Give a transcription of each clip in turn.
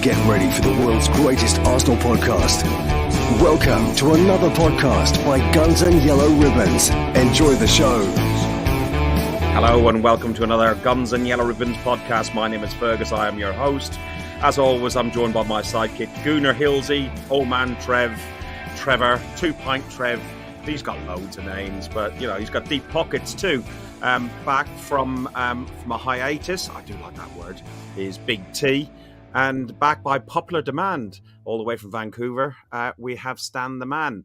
Get ready for the world's greatest Arsenal podcast. Welcome to another podcast by Guns and Yellow Ribbons. Enjoy the show. Hello and welcome to another Guns and Yellow Ribbons podcast. My name is Fergus. I am your host. As always, I'm joined by my sidekick, Gooner Hillsey, old man Trevor, 2 Pint Trev. He's got loads of names, but you know he's got deep pockets too. Back from a hiatus, I do like that word, is Big T. And back by popular demand, all the way from Vancouver, we have Stan the Man.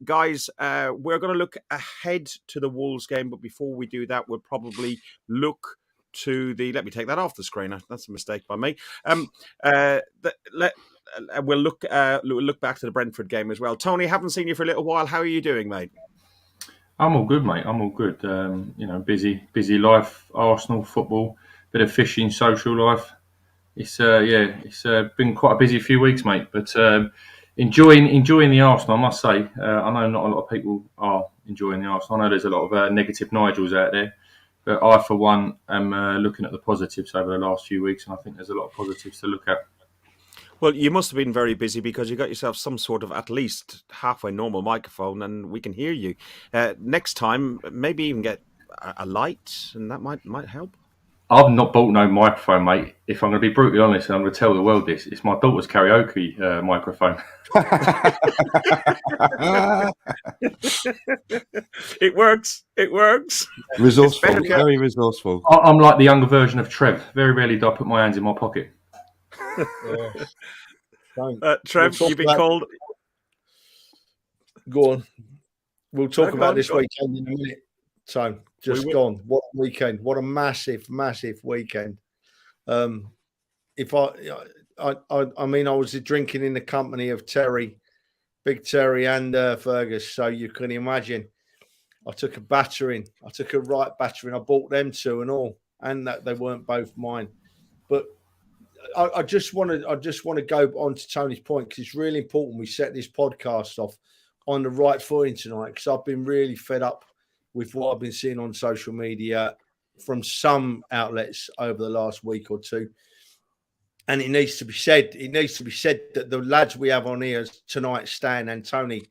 Guys, we're going to look ahead to the Wolves game, but before we do that, we'll probably look to the... Let me take that off the screen. That's a mistake by me. We'll look back to the Brentford game as well. Tony, haven't seen you for a little while. How are you doing, mate? I'm all good, mate. I'm all good. Busy life, Arsenal, football, bit of fishing, social life. It's been quite a busy few weeks, mate. But enjoying the Arsenal, I must say. I know not a lot of people are enjoying the Arsenal. I know there's a lot of negative Nigels out there, but I, for one, am looking at the positives over the last few weeks, and I think there's a lot of positives to look at. Well, you must have been very busy because you got yourself some sort of at least halfway normal microphone, and we can hear you. Next time, maybe even get a light, and that might help. I've not bought no microphone, mate. If I'm going to be brutally honest, and I'm going to tell the world this, it's my daughter's karaoke microphone. It works. Resourceful, very resourceful. I'm like the younger version of Trev. Very rarely do I put my hands in my pocket. Trev, you've been called. Go on. We'll talk about this weekend in a minute. So, just gone. What a weekend! What a massive weekend. If I mean, I was drinking in the company of Terry, Big Terry, and Fergus. So you can imagine. I took a battering. I took a right battering. I bought them 2 and all, and that they weren't both mine. But I just want to go on to Tony's point because it's really important we set this podcast off on the right footing tonight because I've been really fed up with what I've been seeing on social media from some outlets over the last week or two. And it needs to be said. It needs to be said that the lads we have on here tonight, Stan and Tony,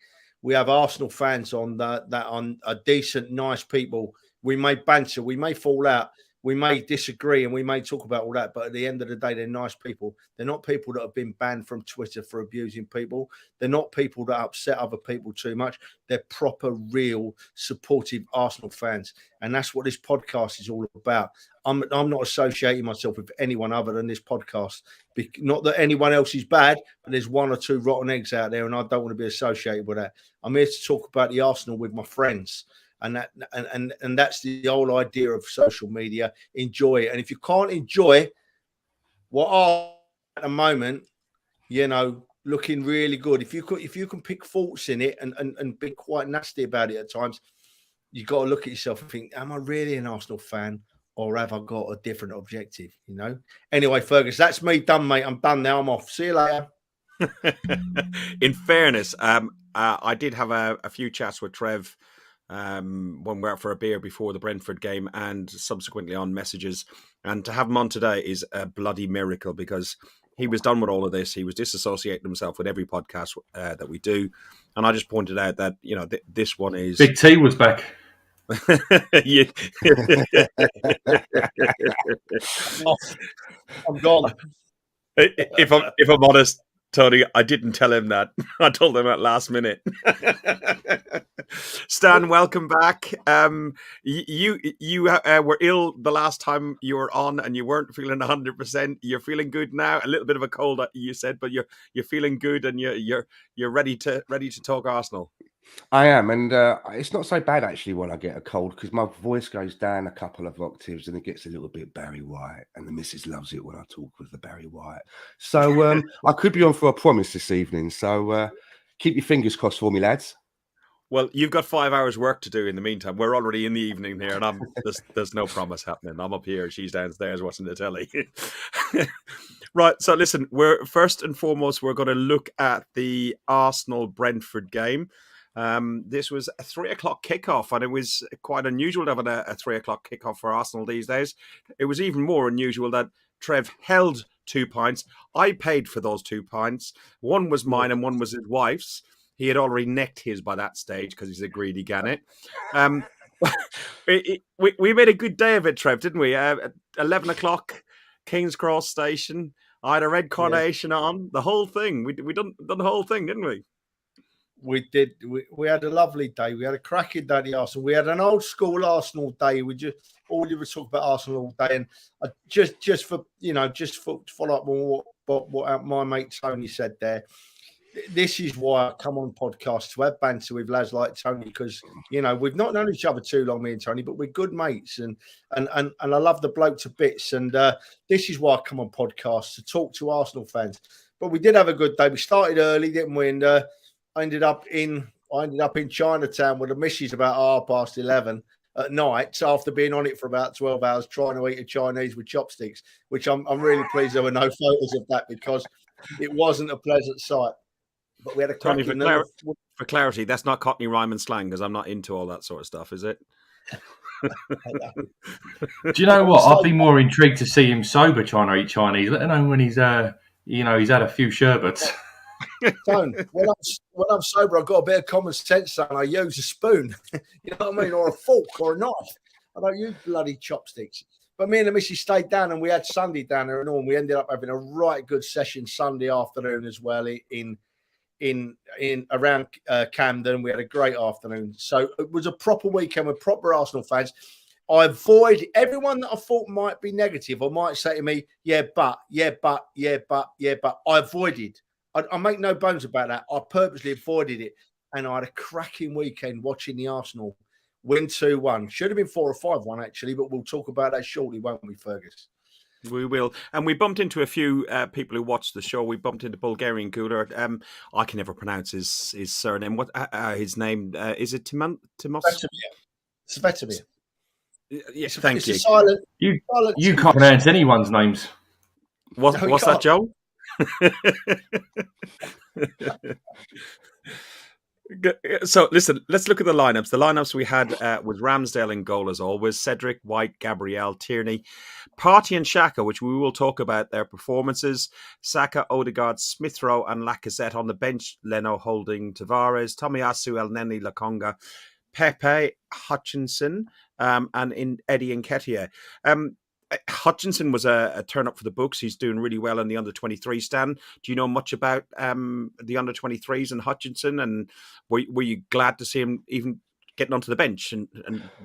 we have Arsenal fans on that are decent, nice people. We may banter, we may fall out, we may disagree, and we may talk about all that. But at the end of the day, they're nice people. They're not people that have been banned from Twitter for abusing people. They're not people that upset other people too much. They're proper, real, supportive Arsenal fans. And that's what this podcast is all about. I'm not associating myself with anyone other than this podcast. Not that anyone else is bad, but there's 1 or 2 rotten eggs out there, and I don't want to be associated with that. I'm here to talk about the Arsenal with my friends. And that's the whole idea of social media. Enjoy it. And if you can't enjoy what are at the moment, looking really good. If you can pick faults in it and be quite nasty about it at times, you got to look at yourself and think, am I really an Arsenal fan or have I got a different objective? Anyway, Fergus, that's me done, mate. I'm done now. I'm off. See you later. In fairness, I did have a few chats with Trev when we were out for a beer before the Brentford game and subsequently on messages. And to have him on today is a bloody miracle because he was done with all of this. He was disassociating himself with every podcast that we do. And I just pointed out that, this one is... Big T was back. I'm gone. If I'm honest, Tony, I didn't tell him that. I told him at last minute. Stan, welcome back. You were ill the last time you were on, and you weren't feeling 100%. You're feeling good now. A little bit of a cold, you said, but you're feeling good, and you're ready to talk Arsenal. I am, and it's not so bad actually when I get a cold because my voice goes down a couple of octaves and it gets a little bit Barry White, and the missus loves it when I talk with the Barry White. So I could be on for a promise this evening. So keep your fingers crossed for me, lads. Well, you've got 5 hours work to do in the meantime. We're already in the evening here, and there's no promise happening. I'm up here, she's downstairs watching the telly. Right, so listen, first and foremost, we're going to look at the Arsenal-Brentford game. This was a 3:00 kickoff, and it was quite unusual to have a 3:00 kickoff for Arsenal these days. It was even more unusual that Trev held 2 pints. I paid for those 2 pints. One was mine and one was his wife's. He had already necked his by that stage because he's a greedy gannet. We made a good day of it, Trev, didn't we? At 11 o'clock, King's Cross Station. I had a red carnation on. The whole thing. We done the whole thing, didn't we? We did. We had a lovely day. We had a cracking day at the Arsenal. We had an old school Arsenal day. We just all you were talking about Arsenal all day, and just for follow up on what my mate Tony said there. This is why I come on podcasts to have banter with lads like Tony, because we've not known each other too long, me and Tony, but we're good mates, and I love the bloke to bits. And this is why I come on podcasts to talk to Arsenal fans. But we did have a good day. We started early, didn't we? And I ended up in Chinatown with the missus about 11:30 at night, after being on it for about 12 hours trying to eat a Chinese with chopsticks, which I'm really pleased there were no photos of that, because it wasn't a pleasant sight. But we had a Tony, for clarity, that's not Cockney rhyme and slang, because I'm not into all that sort of stuff, is it? Do you know what? I'd be more intrigued to see him sober trying to eat Chinese, let alone when he's he's had a few sherbets. Tone, when I'm sober, I've got a bit of common sense, and I use a spoon, you know what I mean, or a fork or a knife. I don't use bloody chopsticks. But me and the missus stayed down, and we had Sunday down there and all. And we ended up having a right good session Sunday afternoon as well in around Camden. We had a great afternoon. So it was a proper weekend with proper Arsenal fans. I avoid everyone that I thought might be negative or might say to me, but. I avoided. I make no bones about that. I purposely avoided it. And I had a cracking weekend watching the Arsenal win 2-1. Should have been 4 or 5-1, actually, but we'll talk about that shortly, won't we, Fergus? We will. And we bumped into a few people who watched the show. We bumped into Bulgarian Gooner. I can never pronounce his surname. What his name? Is it Timos? Svetomir. Yes, thank you. You can't pronounce anyone's names. What's that, Joe? So listen, let's look at the lineups. The lineups we had was Ramsdale in goal as always, Cedric, White, Gabriel, Tierney, Partey and Xhaka, which we will talk about their performances. Saka, Odegaard, Smith Rowe and Lacazette on the bench. Leno holding Tavares, Tomiyasu, Elneny, Lokonga, Pepe, Hutchinson, and in Eddie Nketiah. Hutchinson was a turn up for the books. He's doing really well in the under-23 stand. Do you know much about the under-23s and Hutchinson? And were you glad to see him even getting onto the bench? And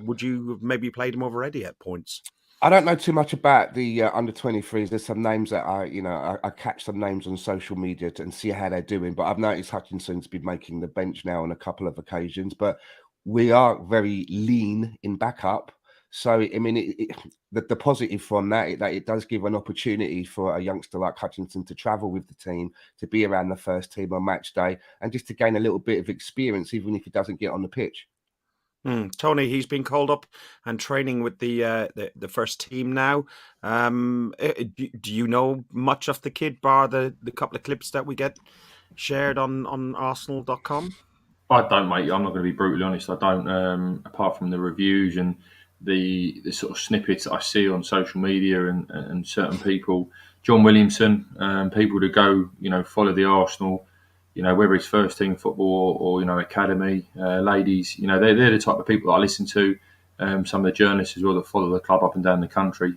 would you have maybe played him over Eddie at points? I don't know too much about the under-23s. There's some names that I catch some names on social media and see how they're doing. But I've noticed Hutchinson's been making the bench now on a couple of occasions. But we are very lean in backup. So, I mean, the positive from that it does give an opportunity for a youngster like Hutchinson to travel with the team, to be around the first team on match day, and just to gain a little bit of experience, even if he doesn't get on the pitch. Tony, he's been called up and training with the first team now. Do you know much of the kid, bar the couple of clips that we get shared on Arsenal.com? I don't, mate. I'm not going to be brutally honest. I don't, apart from the reviews and the sort of snippets that I see on social media and certain people, John Williamson, people to go, follow the Arsenal, whether it's first team football or academy, ladies, they're the type of people that I listen to. Some of the journalists as well that follow the club up and down the country.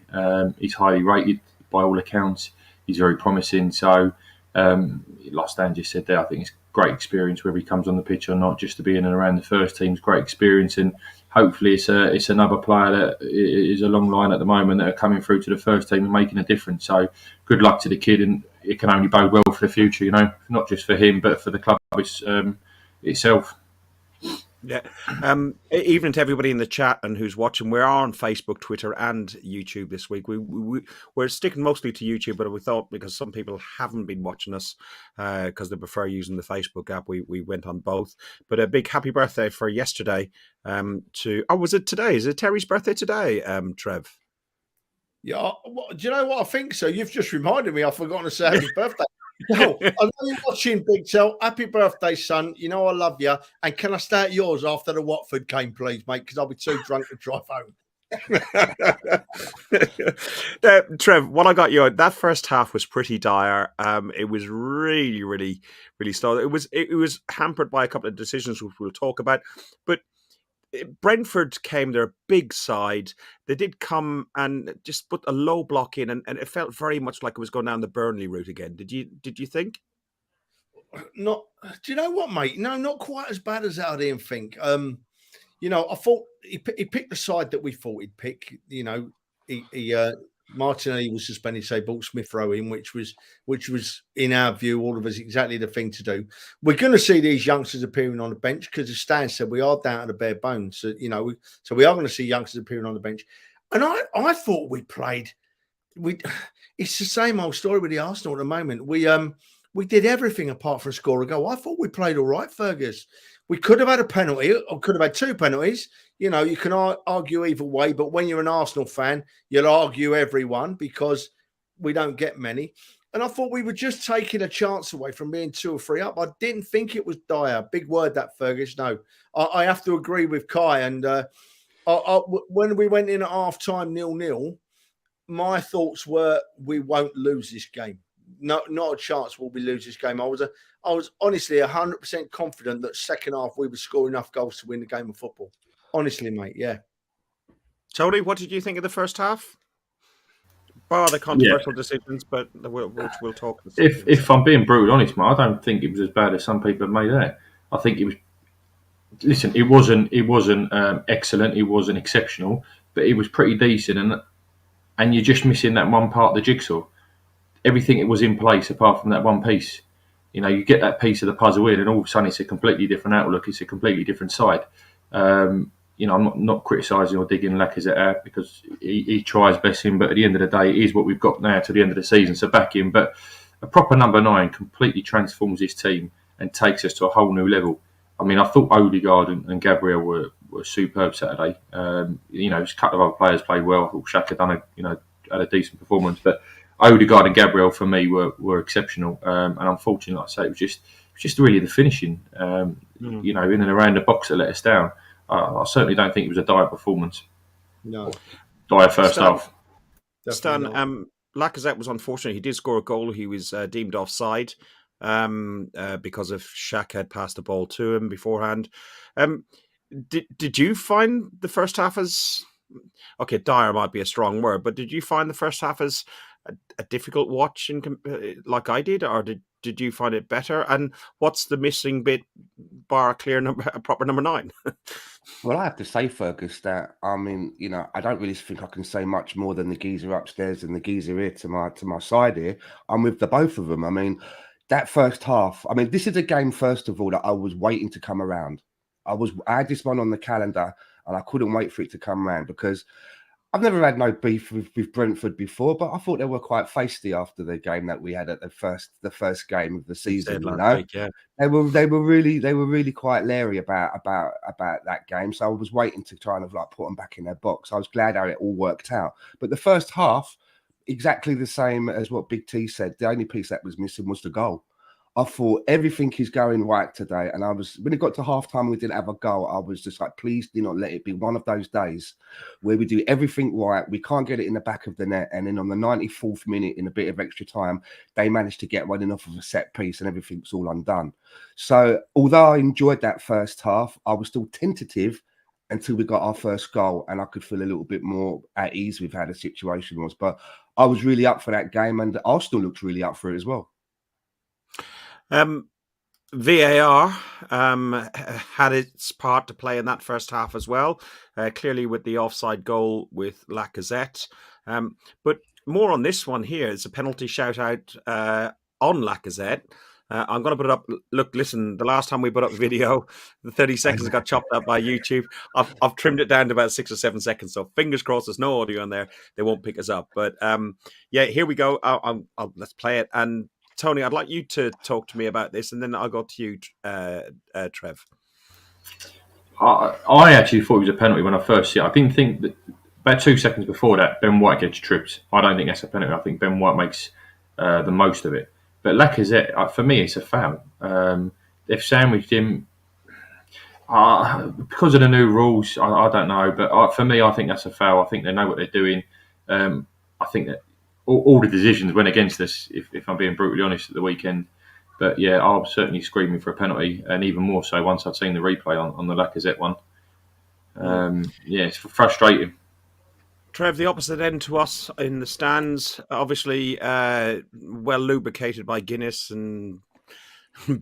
He's highly rated by all accounts. He's very promising. So, like Stan just said there, I think it's great experience whether he comes on the pitch or not, just to be in and around the first team's great experience. And hopefully it's another player that is a long line at the moment that are coming through to the first team and making a difference. So good luck to the kid, and it can only bode well for the future, not just for him, but for the club itself. Yeah. Even to everybody in the chat and who's watching, we're on Facebook, Twitter and YouTube this week. We're sticking mostly to YouTube, but we thought because some people haven't been watching us because they prefer using the Facebook app, we went on both. But a big happy birthday for yesterday was it today? Is it Terry's birthday today, Trev? Yeah. Do you know what? I think so. You've just reminded me. I've forgotten to say happy birthday. No, I know you're watching, Big Tel. Happy birthday, son. I love you. And can I stay at yours after the Watford game, please, mate? Because I'll be too drunk to drive home. Trev, what I got you, that first half was pretty dire. It was really, really, really slow. It was hampered by a couple of decisions which we'll talk about. But Brentford came their big side. They did come and just put a low block in, and it felt very much like it was going down the Burnley route again. Did you think? Not. Do you know what, mate? No, not quite as bad as that. I didn't think. I thought he picked the side that we thought he'd pick. Martinelli was suspended, so brought Smith Rowe in, which was in our view, all of us, exactly the thing to do. We're going to see these youngsters appearing on the bench because, as Stan said, we are down to the bare bones. So, so we are going to see youngsters appearing on the bench. And I thought we played. It's the same old story with the Arsenal at the moment. We did everything apart from score a goal. I thought we played all right, Fergus. We could have had a penalty or could have had two penalties. You can argue either way, but when you're an Arsenal fan, you'll argue every one because we don't get many. And I thought we were just taking a chance away from being 2 or 3 up. I didn't think it was dire. Big word, that, Fergus. No, I have to agree with Kai. And when we went in at half-time 0-0, my thoughts were we won't lose this game. No, not a chance will we lose this game. I was honestly 100% confident that second half we would score enough goals to win the game of football. Honestly, mate, yeah. Tony, what did you think of the first half? Bar the controversial decisions, but we'll talk. If I'm being brutally honest, mate, I don't think it was as bad as some people have made out. I think it was. Listen, it wasn't excellent. It wasn't exceptional, but it was pretty decent. And you're just missing that one part of the jigsaw. Everything was in place apart from that one piece. You get that piece of the puzzle in, and all of a sudden it's a completely different outlook. It's a completely different side. I'm not criticising or digging Lacazette out because he tries best in, but at the end of the day, it is what we've got now to the end of the season. So back in, but a proper number 9 completely transforms this team and takes us to a whole new level. I mean, I thought Odegaard and Gabriel were superb Saturday. A couple of other players played well. I thought Xhaka had a decent performance, but Odegaard and Gabriel for me were exceptional, and unfortunately, like I say, it was just really the finishing, in and around the box that let us down. I certainly don't think it was a dire performance. No, dire first half. Stan, Lacazette was unfortunate. He did score a goal. He was deemed offside because of Xhaka had passed the ball to him beforehand. Did you find the first half as dire might be a strong word, but did you find the first half as a difficult watch like I did, or did you find it better? And what's the missing bit, bar a proper number 9? Well, I have to say, Fergus, that I don't really think I can say much more than the geezer upstairs and the geezer here to my side here. I'm with the both of them. I mean, that first half. I mean, this is a game, first of all, that I was waiting to come around. I had this one on the calendar, and I couldn't wait for it to come around because I've never had no beef with Brentford before, but I thought they were quite feisty after the game that we had at the first game of the season. Week, yeah. They were really quite leery about that game. So I was waiting to try and put them back in their box. I was glad how it all worked out. But the first half, exactly the same as what Big T said. The only piece that was missing was the goal. I thought everything is going right today. And when it got to halftime, we didn't have a goal. I was just like, please do not let it be one of those days where we do everything right. We can't get it in the back of the net. And then on the 94th minute, in a bit of extra time, they managed to get one enough of a set piece and everything's all undone. So although I enjoyed that first half, I was still tentative until we got our first goal. And I could feel a little bit more at ease with how the situation was. But I was really up for that game, and Arsenal looked really up for it as well. VAR had its part to play in that first half as well, clearly with the offside goal with Lacazette. But more on this one here. It's a penalty shout out on Lacazette. I'm going to put it up. Look, listen, the last time we put up video, the 30 seconds got chopped up by YouTube. I've trimmed it down to about 6 or 7 seconds. So fingers crossed there's no audio in there. They won't pick us up. But here we go. Let's play it. And Tony, I'd like you to talk to me about this, and then I'll go to you, Trev. I actually thought it was a penalty when I first see it. I didn't think that about 2 seconds before that, Ben White gets tripped. I don't think that's a penalty. I think Ben White makes the most of it. But Lacazette, for me, it's a foul. They've sandwiched him. Because of the new rules, I don't know. But for me, I think that's a foul. I think they know what they're doing. I think that all the decisions went against us, if I'm being brutally honest, at the weekend. But yeah, I was certainly screaming for a penalty, and even more so once I'd seen the replay on the Lacazette one. Yeah, it's frustrating. Trev, the opposite end to us in the stands, obviously well lubricated by Guinness and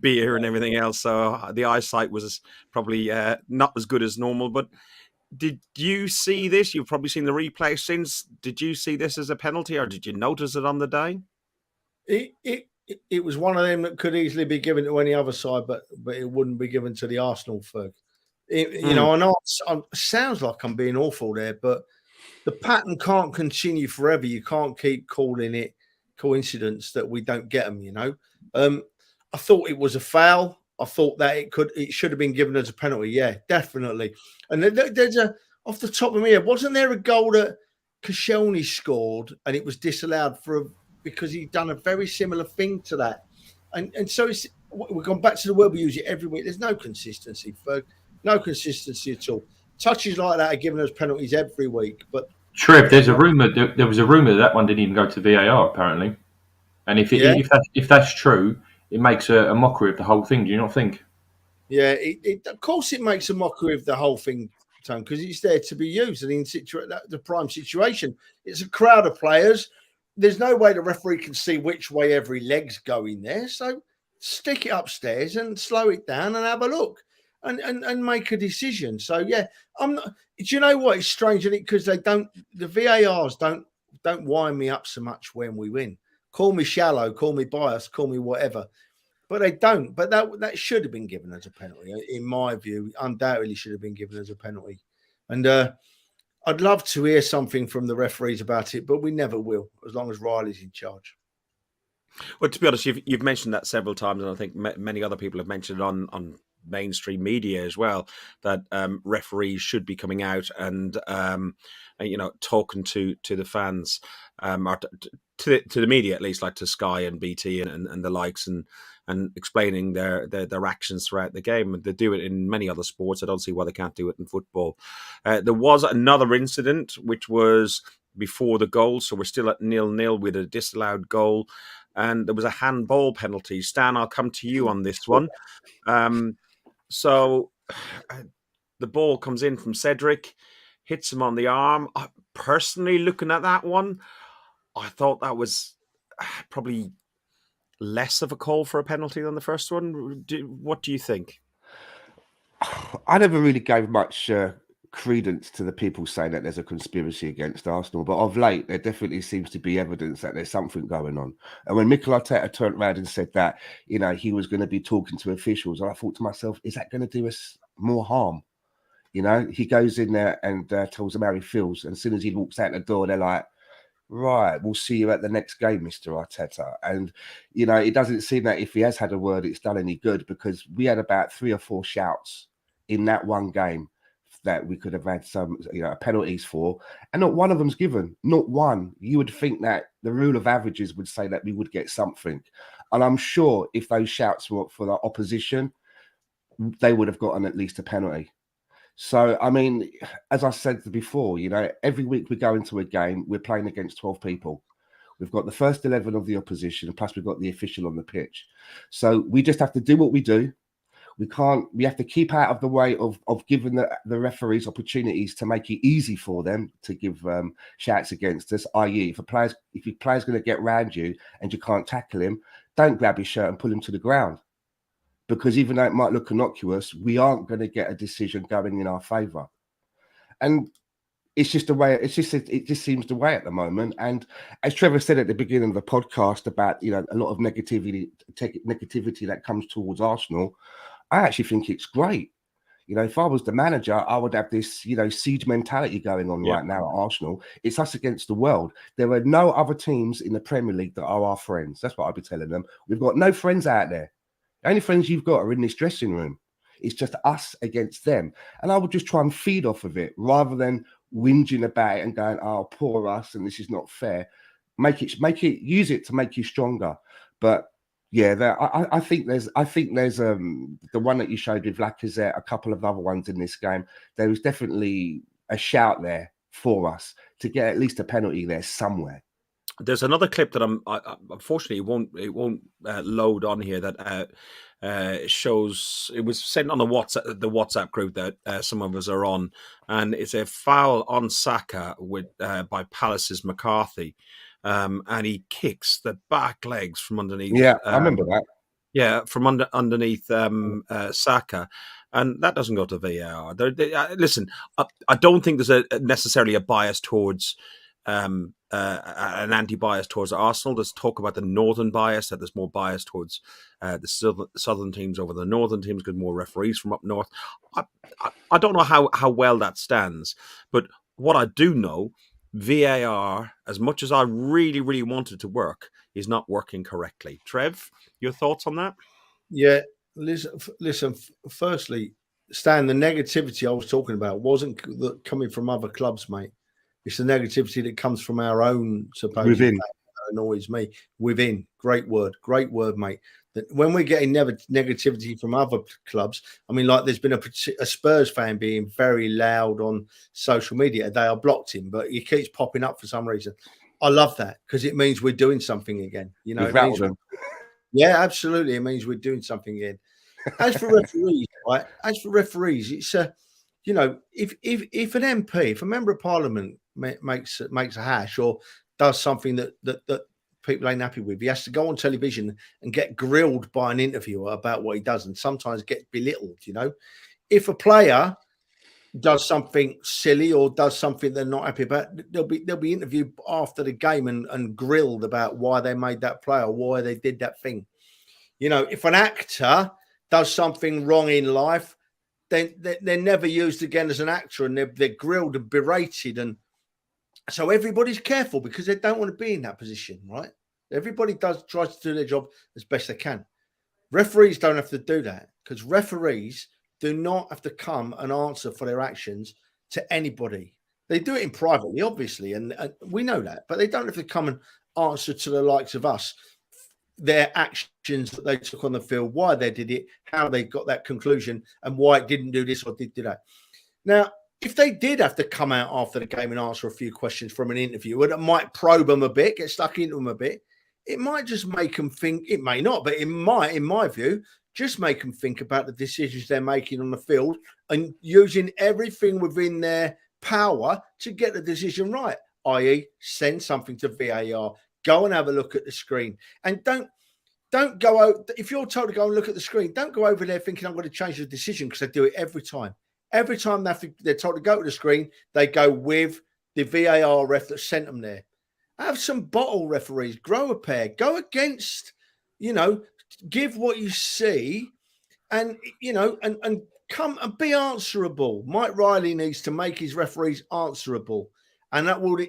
beer and everything else. So the eyesight was probably not as good as normal. But did you see this? You've probably seen the replay since. Did you see this as a penalty, or did you notice it on the day? It was one of them that could easily be given to any other side, but it wouldn't be given to the Arsenal Ferg. You know, I know it sounds like I'm being awful there, but the pattern can't continue forever. You can't keep calling it coincidence that we don't get them. You know, I thought it was a foul. I thought that it should have been given as a penalty. Yeah, definitely. And there's off the top of my head, wasn't there a goal that Koscielny scored and it was disallowed because he'd done a very similar thing to that? And so we've gone back to the word we use it every week. There's no consistency, Ferg. No consistency at all. Touches like that are giving us penalties every week. But Trev, there was a rumor that one didn't even go to VAR apparently. And if that's true, it makes a mockery of the whole thing. Do you not think? Yeah, of course it makes a mockery of the whole thing, Tom, because it's there to be used and in the prime situation. It's a crowd of players. There's no way the referee can see which way every leg's going there. So stick it upstairs and slow it down and have a look and make a decision. So yeah, I'm not. Do you know what? It's strange, isn't it? Because the VARs don't wind me up so much when we win. Call me shallow, call me biased, call me whatever. But they don't. But that should have been given as a penalty, in my view. Undoubtedly should have been given as a penalty. And I'd love to hear something from the referees about it, but we never will, as long as Riley's in charge. Well, to be honest, you've mentioned that several times, and I think many other people have mentioned it on mainstream media as well, that referees should be coming out and talking to the fans, or to the media at least, like to Sky and BT and the likes, and explaining their actions throughout the game. They do it in many other sports. I don't see why they can't do it in football. There was another incident which was before the goal, so we're still at 0-0 with a disallowed goal, and there was a handball penalty. Stan, I'll come to you on this one. So the ball comes in from Cedric, hits him on the arm. Personally, looking at that one, I thought that was probably less of a call for a penalty than the first one. What do you think? I never really gave much credence to the people saying that there's a conspiracy against Arsenal, but of late there definitely seems to be evidence that there's something going on. And when Mikel Arteta turned around and said that, he was going to be talking to officials, I thought to myself, is that going to do us more harm? He goes in there and tells them how he feels, and as soon as he walks out the door, they're like, right, we'll see you at the next game, Mr. Arteta. And it doesn't seem that if he has had a word, it's done any good, because we had about 3 or 4 shouts in that one game that we could have had some penalties for, and not one of them's given. Not one. You would think that the rule of averages would say that we would get something, and I'm sure if those shouts were for the opposition, they would have gotten at least a penalty. So I mean, as I said before, every week we go into a game, we're playing against 12 people. We've got the first 11 of the opposition, plus we've got the official on the pitch. So we just have to do what we do. We have to keep out of the way of giving the referees opportunities to make it easy for them to give shouts against us, i.e. if your player's going to get round you and you can't tackle him, don't grab his shirt and pull him to the ground. Because even though it might look innocuous, we aren't going to get a decision going in our favour. And it's just the way, it just seems the way at the moment. And as Trevor said at the beginning of the podcast about, a lot of negativity that comes towards Arsenal, I actually think it's great. If I was the manager, I would have this, siege mentality going on right now at Arsenal. It's us against the world. There are no other teams in the Premier League that are our friends. That's what I'd be telling them. We've got no friends out there. The only friends you've got are in this dressing room. It's just us against them. And I would just try and feed off of it rather than whinging about it and going, oh, poor us, and this is not fair. Use it to make you stronger. But Yeah, I think there's the one that you showed with Lacazette, a couple of other ones in this game. There was definitely a shout there for us to get at least a penalty there somewhere. There's another clip that unfortunately it won't load on here that shows. It was sent on the WhatsApp group that some of us are on, and it's a foul on Saka by Palace's McCarthy, and he kicks the back legs from underneath. Yeah, I remember that. Yeah, from underneath Saka, and that doesn't go to VAR. Listen, I don't think there's necessarily a bias towards. An anti-bias towards Arsenal. There's talk about the northern bias, that there's more bias towards the southern teams over the northern teams because more referees from up north. I don't know how well that stands, but what I do know, VAR, as much as I really, really want it to work, is not working correctly. Trev, your thoughts on that? Yeah, listen. Firstly, Stan, the negativity I was talking about wasn't coming from other clubs, mate. It's the negativity that comes from our own supposed Within. that annoys me. Within. Great word, mate. That when we're getting negativity from other clubs, I mean, like there's been a Spurs fan being very loud on social media. They are blocked him, but he keeps popping up for some reason. I love that because it means we're doing something again. You know, yeah, absolutely. It means we're doing something again. As for referees, right? It's you know, if an MP, if a member of Parliament makes a hash or does something that people ain't happy with, he has to go on television and get grilled by an interviewer about what he does, and sometimes get belittled. You know, if a player does something silly or does something they're not happy about, they'll be interviewed after the game and grilled about why they made that play or why they did that thing. You know, if an actor does something wrong in life, then they're never used again as an actor, and they're grilled and berated, and so everybody's careful because they don't want to be in that position, right? Everybody tries to do their job as best they can. Referees don't have to do that because referees do not have to come and answer for their actions to anybody. They do it in privately, obviously, and we know that, but they don't have to come and answer to the likes of us their actions that they took on the field, why they did it, how they got that conclusion, and why it didn't do this or did that. Now, if they did have to come out after the game and answer a few questions from an interviewer that might probe them a bit, get stuck into them a bit, it might just make them think, it may not, but it might, in my view, just make them think about the decisions they're making on the field and using everything within their power to get the decision right, i.e. send something to VAR, go and have a look at the screen, and don't go out. If you're told to go and look at the screen, don't go over there thinking I'm going to change the decision, because they do it every time. Every time they're told to go to the screen, they go with the VAR ref that sent them there. Have some bottle referees, grow a pair, go against, you know, give what you see, and you know, and come and be answerable. Mike Riley needs to make his referees answerable, and that will.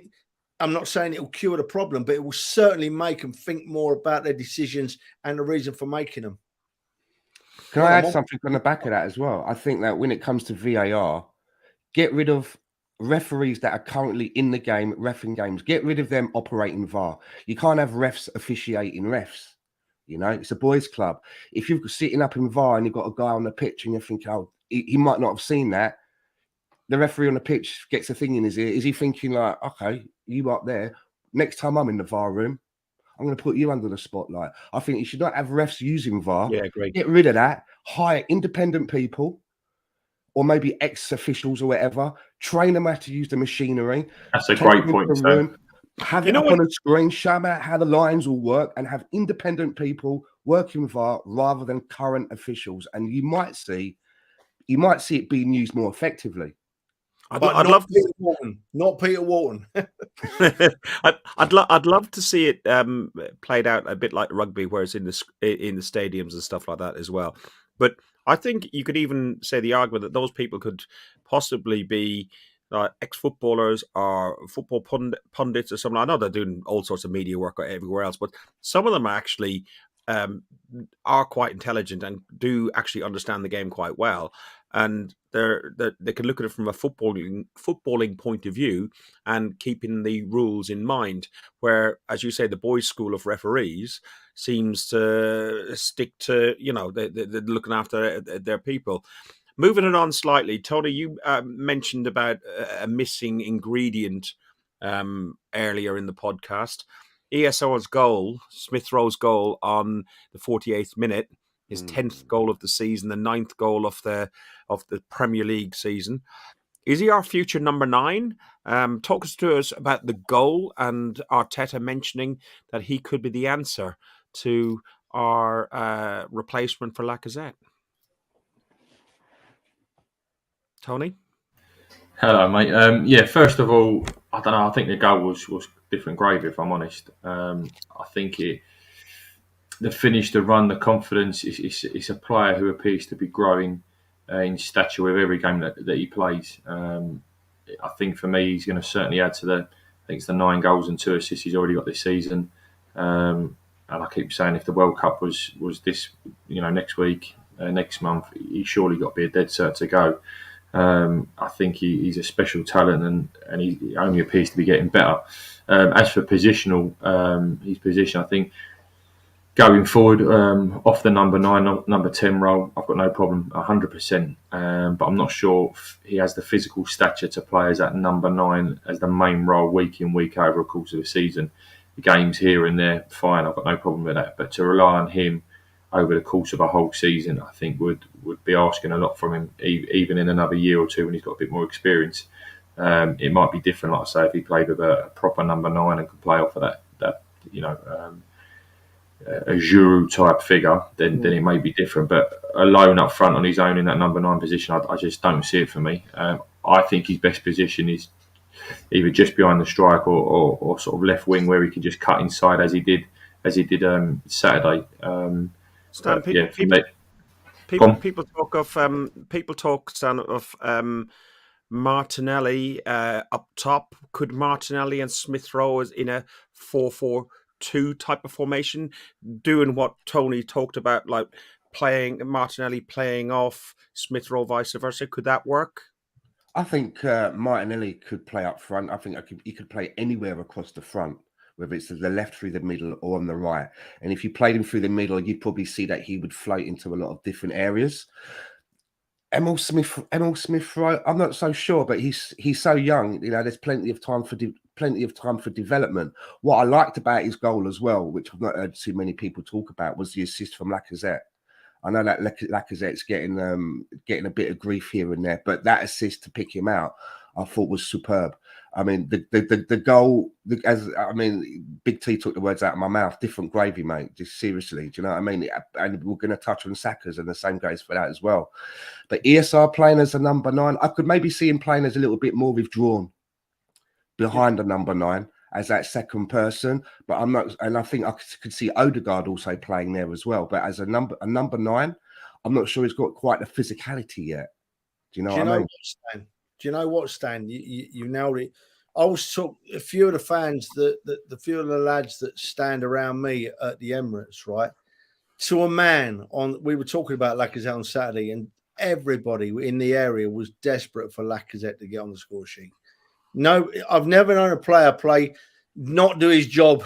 I'm not saying it will cure the problem, but it will certainly make them think more about their decisions and the reason for making them. Can I add something on the back of that as well? I think that when it comes to VAR, get rid of referees that are currently in the game, reffing games. Get rid of them operating VAR. You can't have refs officiating refs. You know, it's a boys' club. If you're sitting up in VAR and you've got a guy on the pitch and you think, oh, he might not have seen that, the referee on the pitch gets a thing in his ear. Is he thinking like, okay, you up there, next time I'm in the VAR room, I'm going to put you under the spotlight. I think you should not have refs using VAR. Yeah, great. Get rid of that. Hire independent people or maybe ex-officials or whatever. Train them how to use the machinery. That's a great point. Have it up on the screen, show them how the lines will work, and have independent people working with VAR rather than current officials. And you might see it being used more effectively. I'd love Peter Walton, not Peter Walton. I'd love to see it played out a bit like rugby, where it's in the stadiums and stuff like that as well. But I think you could even say the argument that those people could possibly be ex-footballers or football pundits or something. I know they're doing all sorts of media work everywhere else, but some of them actually are quite intelligent and do actually understand the game quite well. and they can look at it from a footballing point of view and keeping the rules in mind. Where, as you say, the boys' school of referees seems to stick to, they're looking after their people. Moving it on slightly, Tony, you mentioned about a missing ingredient earlier in the podcast. ESR's goal, Smith Rowe's goal on the 48th minute, his 10th goal of the season, the 9th goal of the Premier League season. Is he our future number 9? Talk to us about the goal and Arteta mentioning that he could be the answer to our replacement for Lacazette. Tony? Hello, mate. First of all, I don't know. I think the goal was different gravy, if I'm honest. I think the finish, the run, the confidence. It's a player who appears to be growing in stature with every game that he plays. I think for me, he's going to certainly add to I think it's the 9 goals and 2 assists he's already got this season. And I keep saying, if the World Cup was this, next week, next month, he's surely got to be a dead cert to go. I think he's a special talent, and he only appears to be getting better. As for positional, his position, I think going forward, off the number 9, number 10 role, I've got no problem, 100%. But I'm not sure if he has the physical stature to play as that number 9 as the main role week in, week out over the course of the season. The games here and there, fine, I've got no problem with that. But to rely on him over the course of a whole season, I think would be asking a lot from him, even in another year or two when he's got a bit more experience. It might be different, like I say, if he played with a proper number 9 and could play off of that a Giroud type figure, then it may be different. But alone up front on his own in that number 9 position, I just don't see it for me. I think his best position is either just behind the strike or sort of left wing, where he can just cut inside as he did Saturday. Stan, people talk Stan, of Martinelli up top. Could Martinelli and Smith Rowe in a 4-4-2 type of formation, doing what Tony talked about, like Martinelli playing off Smith Rowe, vice versa? Could that work? I think Martinelli could play up front. I think he could play anywhere across the front, whether it's the left through the middle or on the right. And if you played him through the middle, you'd probably see that he would float into a lot of different areas. Emil Smith Rowe, I'm not so sure, but he's so young. There's plenty of time for development. What I liked about his goal as well, which I've not heard too many people talk about, was the assist from Lacazette. I know that Lacazette's getting a bit of grief here and there, but that assist to pick him out, I thought was superb. I mean, the goal, Big T took the words out of my mouth. Different gravy, mate. Just seriously, do you know what I mean? And we're going to touch on Saka's, and the same goes for that as well. But ESR playing as a number 9, I could maybe see him playing as a little bit more withdrawn behind the number 9 as that second person. But I'm not, and I think I could see Odegaard also playing there as well. But as a number 9, I'm not sure he's got quite the physicality yet. Do you know what I mean? Do you know what, Stan? You nailed it. I was talking a few of the fans, the few of the lads that stand around me at the Emirates, right? To a man we were talking about Lacazette on Saturday, and everybody in the area was desperate for Lacazette to get on the score sheet. No, I've never known a player not do his job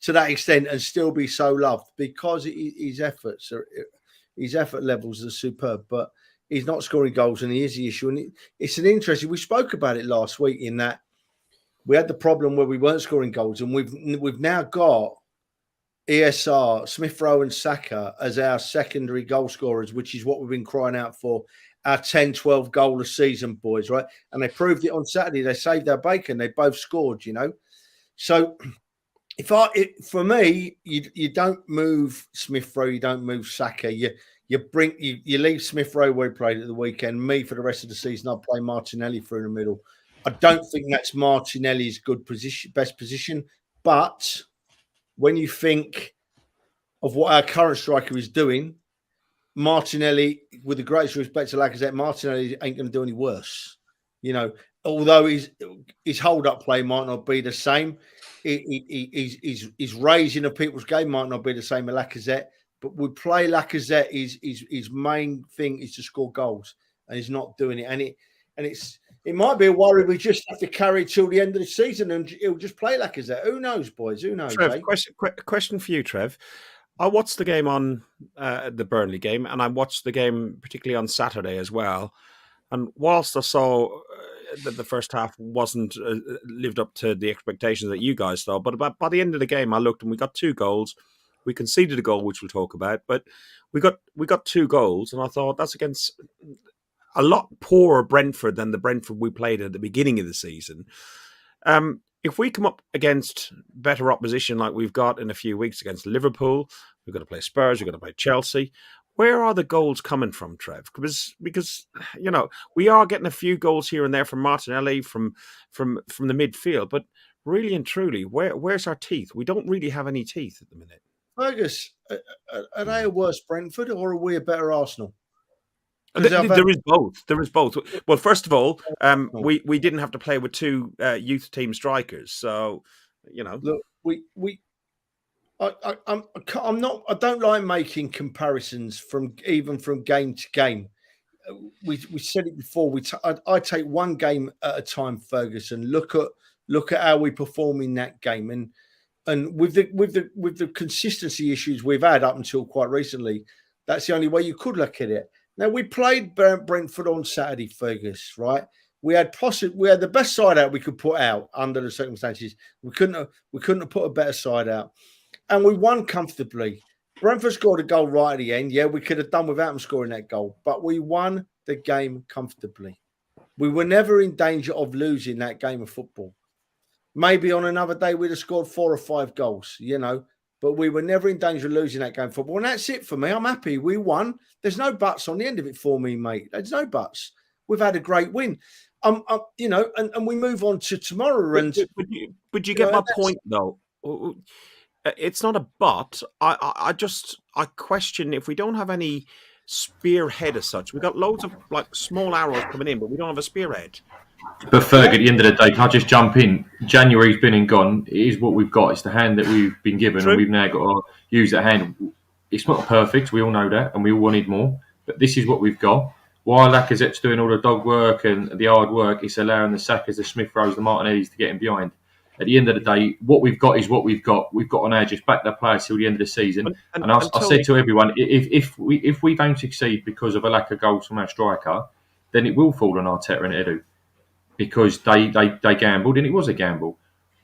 to that extent and still be so loved, because his effort levels are superb. But he's not scoring goals, and he is the issue. And it's an interesting. We spoke about it last week in that we had the problem where we weren't scoring goals, and we've now got ESR, Smith Rowe, and Saka as our secondary goal scorers, which is what we've been crying out for. Our 10, 12 goal a season, boys, right? And they proved it on Saturday. They saved our bacon. They both scored, So for me, you don't move Smith Rowe, you don't move Saka. You leave Smith Rowe where he played at the weekend. Me, for the rest of the season, I'll play Martinelli through the middle. I don't think that's Martinelli's best position. But when you think of what our current striker is doing, Martinelli, with the greatest respect to Lacazette, Martinelli ain't going to do any worse. Although his hold-up play might not be the same, his raising of people's game might not be the same as Lacazette. But we play Lacazette. His main thing is to score goals, and he's not doing it. It might be a worry we just have to carry till the end of the season, and he'll just play like that. Who knows, boys? Who knows? Trev, eh? question for you, Trev. I watched the game on the Burnley game, and I watched the game particularly on Saturday as well. And whilst I saw that the first half wasn't lived up to the expectations that you guys saw, but by the end of the game, I looked and we got 2 goals. We conceded a goal, which we'll talk about, but we got 2 goals, and I thought that's against a lot poorer Brentford than the Brentford we played at the beginning of the season. If we come up against better opposition like we've got in a few weeks against Liverpool, we've got to play Spurs, we've got to play Chelsea. Where are the goals coming from, Trev? Because we are getting a few goals here and there from Martinelli, from the midfield, but really and truly, where's our teeth? We don't really have any teeth at the minute. Fergus, are they a worse Brentford, or are we a better Arsenal? There is both. There is both. Well, first of all, we didn't have to play with 2 youth team strikers, so Look, I don't like making comparisons from game to game. We said it before. I take one game at a time, Fergus, and look at how we perform in that game, and with the consistency issues we've had up until quite recently, that's the only way you could look at it. Now, we played Brentford on Saturday, Fergus, right? We had the best side out we could put out under the circumstances. We couldn't have put a better side out, and we won comfortably. Brentford scored a goal right at the end. Yeah, we could have done without them scoring that goal, but we won the game comfortably. We were never in danger of losing that game of football. Maybe on another day we'd have scored 4 or 5 goals, but we were never in danger of losing that game of football. And that's it for me. I'm happy. We won. There's no buts on the end of it for me, mate. There's no buts. We've had a great win. And we move on to tomorrow. But you get my point, though. It's not a but. I question if we don't have any spearhead as such. We've got loads of small arrows coming in, but we don't have a spearhead. But Ferg, at the end of the day, can I just jump in? January's been and gone. It is what we've got. It's the hand that we've been given, and we've now got to use that hand. It's not perfect. We all know that, and we all wanted more. But this is what we've got. While Lacazette's doing all the dog work and the hard work, it's allowing the Sakas, the Smith Rowes, the Martinellis to get him behind. At the end of the day, what we've got is what we've got. We've got to now just back the players till the end of the season. And I said to everyone, if we don't succeed because of a lack of goals from our striker, then it will fall on Arteta and Edu. Because they gambled, and it was a gamble.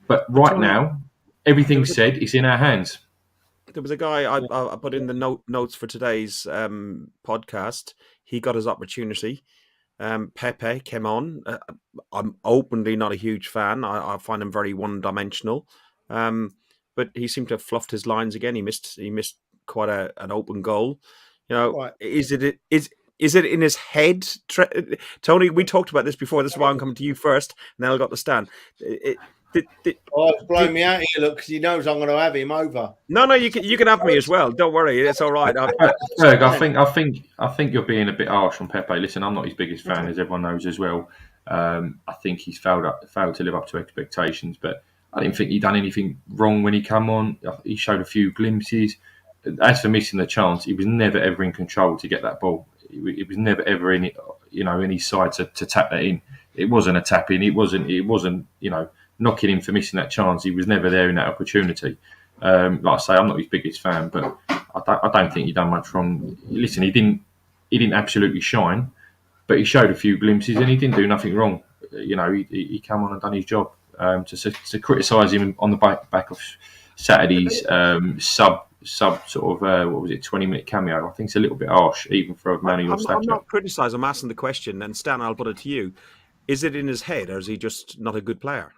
But right now, everything's said, it's in our hands. There was a guy I put in the notes for today's podcast. He got his opportunity. Pepe came on. I'm openly not a huge fan. I find him very one-dimensional. But he seemed to have fluffed his lines again. He missed quite an open goal. Right. Is it in his head? Tony, we talked about this before. This is why I'm coming to you first. Now I've got the stand. It's blowing me out here, look, because he knows I'm going to have him over. No, you can have me as well. Don't worry, it's all right. I think you're being a bit harsh on Pepe. Listen, I'm not his biggest fan, as everyone knows as well. I think he's failed to live up to expectations, but I didn't think he'd done anything wrong when he came on. He showed a few glimpses. As for missing the chance, he was never ever in control to get that ball. It was never ever in any side to tap that in. It wasn't a tap in. It wasn't knocking him for missing that chance. He was never there in that opportunity. Like I say, I'm not his biggest fan, but I don't think he done much wrong. Listen, he didn't absolutely shine, but he showed a few glimpses and he didn't do nothing wrong. He came on and done his job. To criticise him on the back of Saturday's sub sort of 20-minute cameo, I think it's a little bit harsh, even for a man of your stature. I'm not criticising. I'm asking the question, and Stan, I'll put it to you: is it in his head, or is he just not a good player?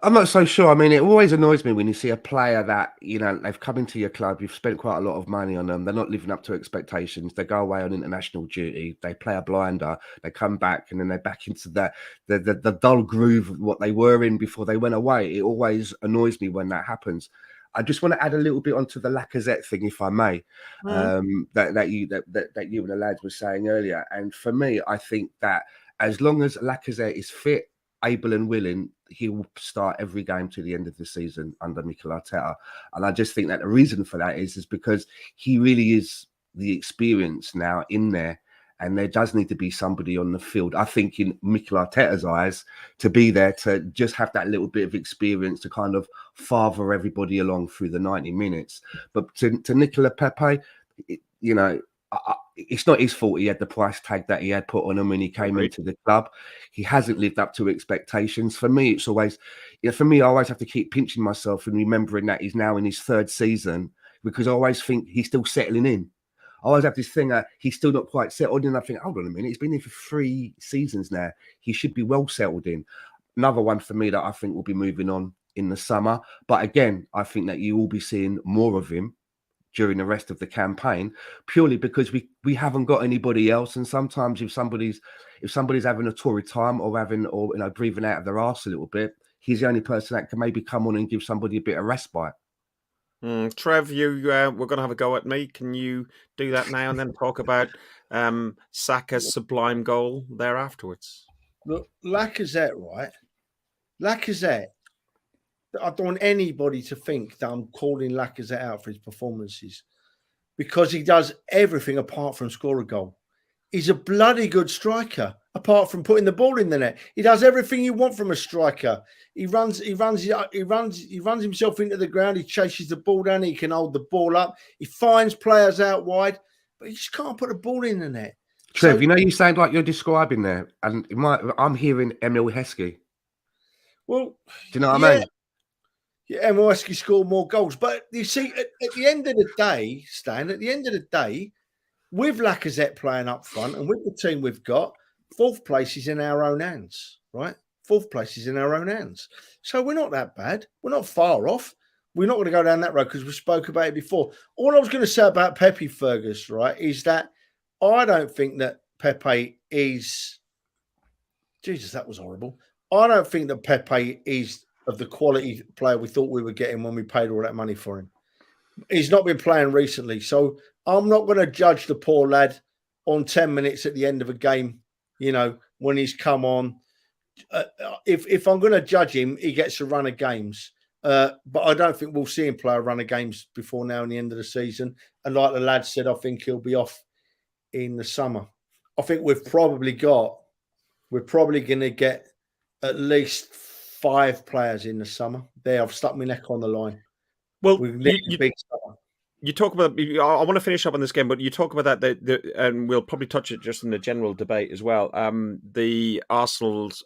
I'm not so sure. I mean, it always annoys me when you see a player that, they've come into your club, you've spent quite a lot of money on them, they're not living up to expectations, they go away on international duty, they play a blinder, they come back, and then they're back into the dull groove of what they were in before they went away. It always annoys me when that happens. I just want to add a little bit onto the Lacazette thing, if I may, that you and the lads were saying earlier. And for me, I think that as long as Lacazette is fit, able and willing, he will start every game to the end of the season under Mikel Arteta. And I just think that the reason for that is because he really is the experience now in there. And there does need to be somebody on the field, I think, in Mikel Arteta's eyes, to be there to just have that little bit of experience to kind of father everybody along through the 90 minutes. But to Nicola Pepe, it's not his fault he had the price tag that he had put on him when he came into the club. He hasn't lived up to expectations. For me, it's always, I always have to keep pinching myself and remembering that he's now in his 3rd season, because I always think he's still settling in. I always have this thing that he's still not quite settled in. I think, hold on a minute, he's been here for 3 seasons now. He should be well settled in. Another one for me that I think will be moving on in the summer. But again, I think that you will be seeing more of him during the rest of the campaign, purely because we haven't got anybody else. And sometimes if somebody's having a torrid time or breathing out of their arse a little bit, he's the only person that can maybe come on and give somebody a bit of respite. Trev, we're going to have a go at me. Can you do that now and then talk about Saka's sublime goal there afterwards? Look, Lacazette, right? Lacazette, I don't want anybody to think that I'm calling Lacazette out for his performances, because he does everything apart from score a goal. He's a bloody good striker, apart from putting the ball in the net. He does everything you want from a striker. He runs himself into the ground. He chases the ball down. He can hold the ball up. He finds players out wide, but he just can't put the ball in the net. Trev, you sound like you're describing there, and I'm hearing Emil Heskey. Well, do you know what I mean? Yeah, Emil Heskey scored more goals, but you see, at the end of the day, Stan, with Lacazette playing up front and with the team we've got, 4th place is in our own hands, right? 4th place is in our own hands. So we're not that bad. We're not far off. We're not going to go down that road because we spoke about it before. All I was going to say about Pepe, Fergus, right, is that I don't think that Pepe is... Jesus, that was horrible. I don't think that Pepe is of the quality player we thought we were getting when we paid all that money for him. He's not been playing recently, so I'm not going to judge the poor lad on 10 minutes at the end of a game, when he's come on. If I'm going to judge him, he gets a run of games. But I don't think we'll see him play a run of games before now and the end of the season. And like the lad said, I think he'll be off in the summer. I think we're probably going to get at least 5 players in the summer. There, I've stuck my neck on the line. Well, you talk about. I want to finish up on this game, but you talk about that, and we'll probably touch it just in the general debate as well. The Arsenal's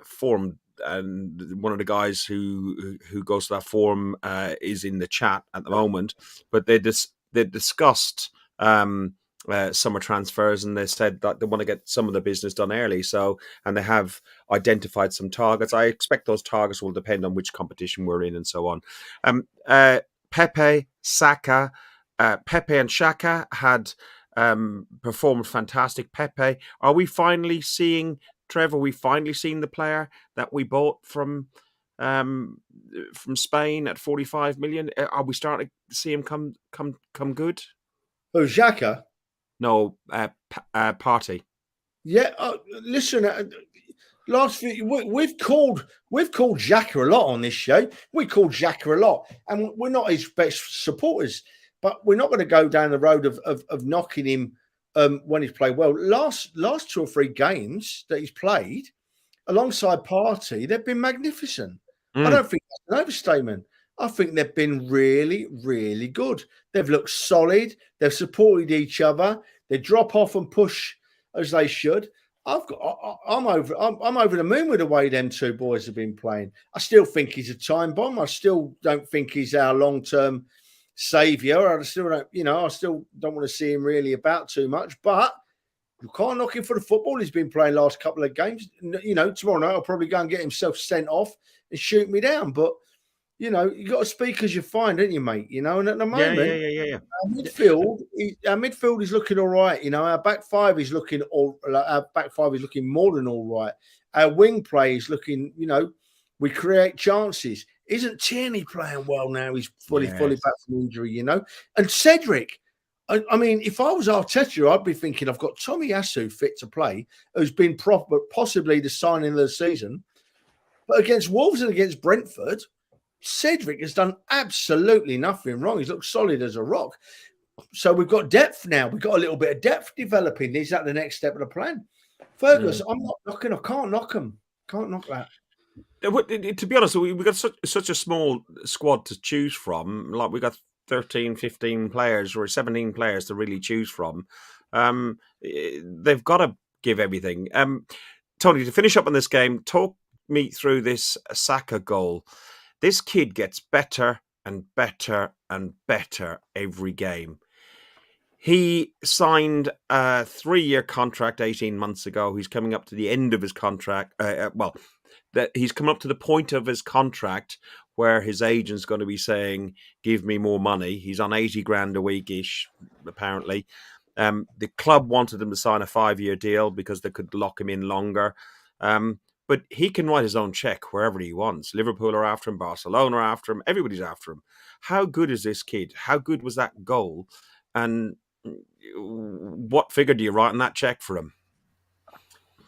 forum, and one of the guys who goes to that forum is in the chat at the moment. But they discussed summer transfers, and they said that they want to get some of the business done early. And they have identified some targets. I expect those targets will depend on which competition we're in and so on. Pepe, Saka, Pepe and Xhaka had performed fantastic. Pepe, are we finally seeing Trev? Are we finally seeing the player that we bought from Spain at 45 million? Are we starting to see him come good? Oh, Xhaka? No, Partey. Yeah, listen. Last few, we've called Xhaka a lot on this show. We called Xhaka a lot, and we're not his best supporters. But we're not going to go down the road of knocking him when he's played well. Last 2 or 3 games that he's played alongside Partey, they've been magnificent. I don't think that's an overstatement. I think they've been really, really good. They've looked solid. They've supported each other. They drop off and push as they should. I'm over the moon with the way them 2 boys have been playing. I still think he's a time bomb. I still don't think he's our long-term saviour. I still don't want to see him really about too much. But you can't knock him for the football he's been playing last couple of games. Tomorrow night I'll probably go and get himself sent off and shoot me down. But you got to speak as you find, don't you, mate? And at the moment, our midfield is looking all right. Our back five is looking more than all right. Our wing play is looking, we create chances. Isn't Tierney playing well now? He's fully back from injury, And Cedric, I mean, if I was Arteta, I'd be thinking I've got Tommy Asu fit to play, who's been possibly the signing of the season. But against Wolves and against Brentford, Cedric has done absolutely nothing wrong. He's looked solid as a rock. So we've got depth now. We've got a little bit of depth developing. Is that the next step of the plan? Fergus, I'm not knocking. I can't knock them. Can't knock that. To be honest, we've got such a small squad to choose from. Like we got 13, 15 players or 17 players to really choose from. They've got to give everything. Tony, to finish up on this game, talk me through this Saka goal. This kid gets better and better and better every game. He signed a 3-year contract 18 months ago. He's coming up to the end of his contract. He's come up to the point of his contract where his agent's going to be saying, give me more money. He's on 80 grand a week-ish, apparently. The club wanted him to sign a 5-year deal because they could lock him in longer. But he can write his own check wherever he wants. Liverpool are after him, Barcelona are after him, everybody's after him. How good is this kid? How good was that goal? And what figure do you write on that check for him?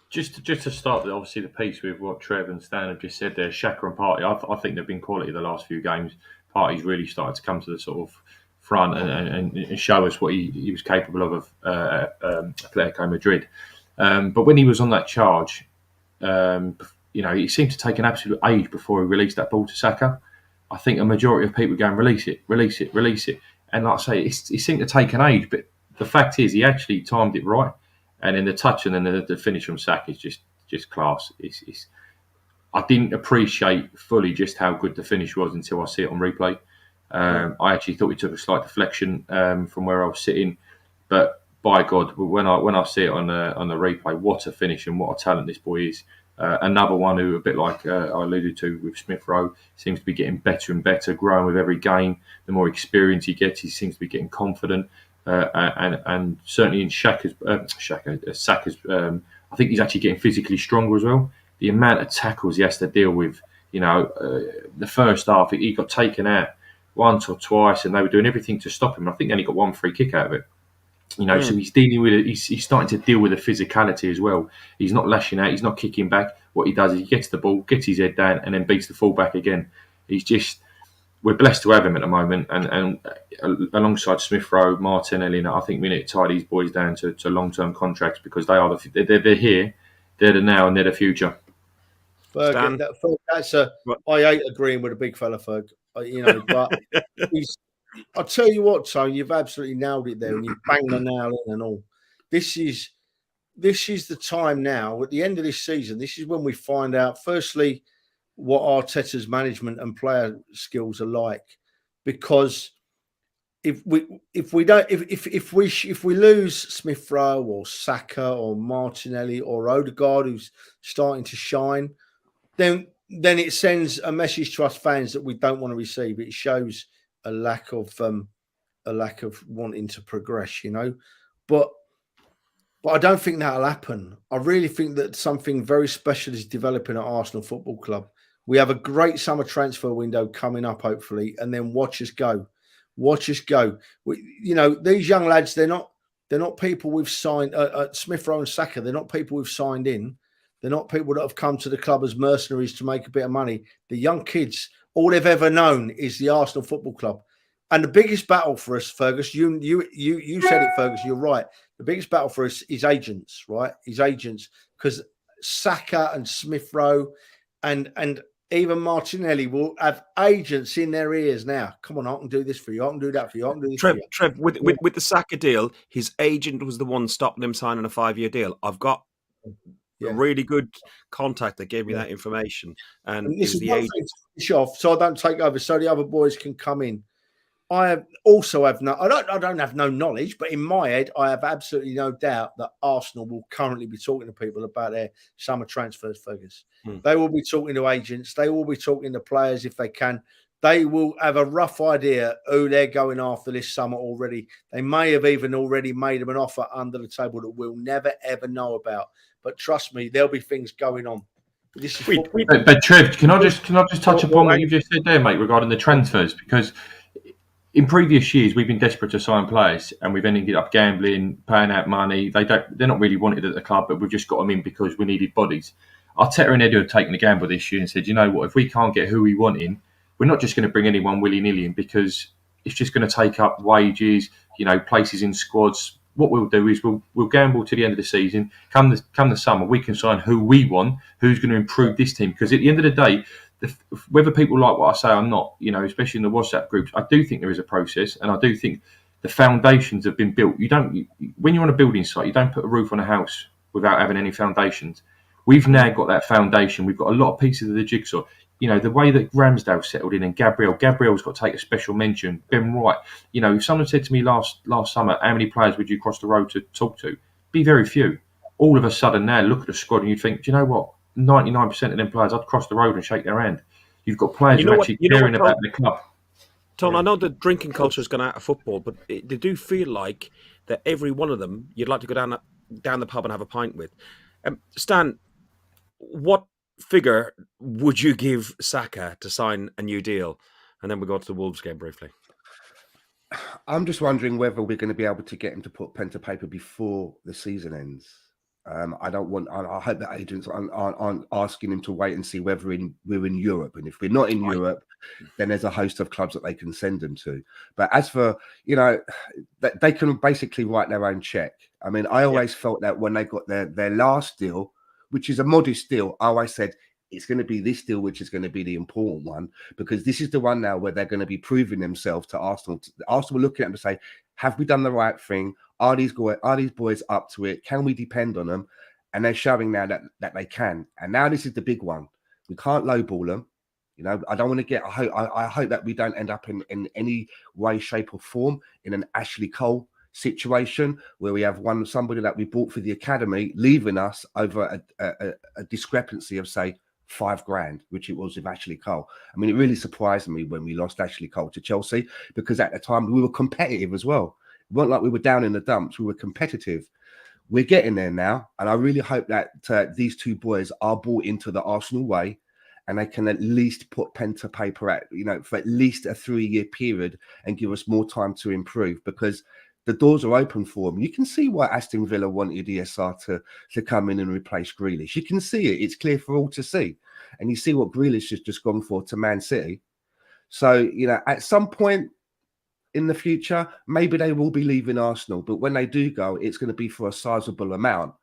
Just to start, obviously, the piece with what Trev and Stan have just said there, Xhaka and Partey, I think they've been quality the last few games. Partey's really started to come to the sort of front and show us what he was capable of Atletico Madrid. But when he was on that charge, he seemed to take an absolute age before he released that ball to Saka. I think a majority of people were going, release it. And like I say, it seemed to take an age, but the fact is he actually timed it right. And then the touch and then the finish from Saka is just class. I didn't appreciate fully just how good the finish was until I see it on replay. I actually thought he took a slight deflection from where I was sitting, but by God, when I see it on the replay, what a finish and what a talent this boy is. Another one who, a bit like I alluded to with Smith Rowe, seems to be getting better and better, growing with every game. The more experience he gets, he seems to be getting confident. And certainly in Saka's, I think he's actually getting physically stronger as well. The amount of tackles he has to deal with, the first half, he got taken out once or twice and they were doing everything to stop him. I think they only got one free kick out of it. So he's dealing with it. He's starting to deal with the physicality as well. He's not lashing out. He's not kicking back. What he does is he gets the ball, gets his head down, and then beats the fullback again. We're blessed to have him at the moment, and alongside Smith Rowe, Martinelli, and I think we need to tie these boys down to long-term contracts because they're here, they're the now, and they're the future. Ferg, I hate agreeing with a big fella, Ferg. But I'll tell you what, Tony, you've absolutely nailed it there, and you've banged the nail in and all. This is the time now. At the end of this season, this is when we find out, firstly, what Arteta's management and player skills are like. Because if we lose Smith Rowe or Saka or Martinelli or Odegaard, who's starting to shine, then it sends a message to us fans that we don't want to receive. It shows a lack of wanting to progress, But I don't think that'll happen. I really think that something very special is developing at Arsenal Football Club. We have a great summer transfer window coming up, hopefully, and then watch us go. These young lads, they're not people we've signed. Smith Rowe and Saka, they're not people we've signed in. They're not people that have come to the club as mercenaries to make a bit of money. The young kids, all they've ever known is the Arsenal Football Club. And the biggest battle for us, Fergus, you said it, Fergus, you're right. The biggest battle for us is agents, right? Is agents, because Saka and Smith Rowe and even Martinelli will have agents in their ears now. Come on, I can do this for you. I can do that for you. I can do this for you. Trev, with the Saka deal, his agent was the one stopping him signing a 5-year deal. I've got a really good contact that gave me that information. And this is the agent. Off, so I don't take over, so the other boys can come in. I don't have no knowledge, but in my head, I have absolutely no doubt that Arsenal will currently be talking to people about their summer transfers, Fergus. They will be talking to agents. They will be talking to players if they can. They will have a rough idea who they're going after this summer already. They may have even already made them an offer under the table that we'll never, ever know about. But trust me, there'll be things going on. But Trev, can I just touch upon what you just said there, mate, regarding the transfers? Because in previous years, we've been desperate to sign players, and we've ended up gambling, paying out money. They're not really wanted at the club, but we've just got them in because we needed bodies. Arteta and Edu have taken the gamble this year and said, you know what, if we can't get who we want in, we're not just going to bring anyone willy-nilly in because it's just going to take up wages, places in squads. What we'll do is we'll gamble to the end of the season. Come the summer, we can sign who we want, who's going to improve this team. Because at the end of the day, whether people like what I say or not, especially in the WhatsApp groups, I do think there is a process, and I do think the foundations have been built. When you're on a building site, you don't put a roof on a house without having any foundations. We've now got that foundation. We've got a lot of pieces of the jigsaw. The way that Ramsdale settled in and Gabriel's got to take a special mention. Ben Wright. If someone said to me last summer, how many players would you cross the road to talk to? Be very few. All of a sudden now, look at the squad and you think, do you know what? 99% of them players, I'd cross the road and shake their hand. You've got players who are actually caring about the club. Tom, I know that drinking culture has gone out of football, but they do feel like that every one of them you'd like to go down the pub and have a pint with. Stan, what figure would you give Saka to sign a new deal? And then we go to the Wolves game briefly. I'm just wondering whether we're going to be able to get him to put pen to paper before the season ends. I hope that agents aren't asking him to wait and see whether we're in Europe. And if we're not in Europe, then there's a host of clubs that they can send him to. But as for, they can basically write their own check. I mean, I always felt that when they got their last deal, which is a modest deal, I always said, it's going to be this deal, which is going to be the important one, because this is the one now where they're going to be proving themselves to Arsenal. Arsenal will look at them and say, have we done the right thing? Are these boys up to it? Can we depend on them? And they're showing now that they can. And now this is the big one. We can't lowball them. I don't want to I hope that we don't end up in any way, shape or form in an Ashley Cole situation where we have somebody that we bought for the academy leaving us over a discrepancy of, say, $5,000, which it was with Ashley Cole. I mean, it really surprised me when we lost Ashley Cole to Chelsea, because at the time we were competitive as well. It wasn't like we were down in the dumps. We were competitive. We're getting there now. And I really hope that these two boys are brought into the Arsenal way and they can at least put pen to paper for at least a 3-year period and give us more time to improve, because the doors are open for them. You can see why Aston Villa wanted ESR to come in and replace Grealish. You can see it. It's clear for all to see. And you see what Grealish has just gone for to Man City. So, at some point in the future, maybe they will be leaving Arsenal. But when they do go, it's going to be for a sizable amount.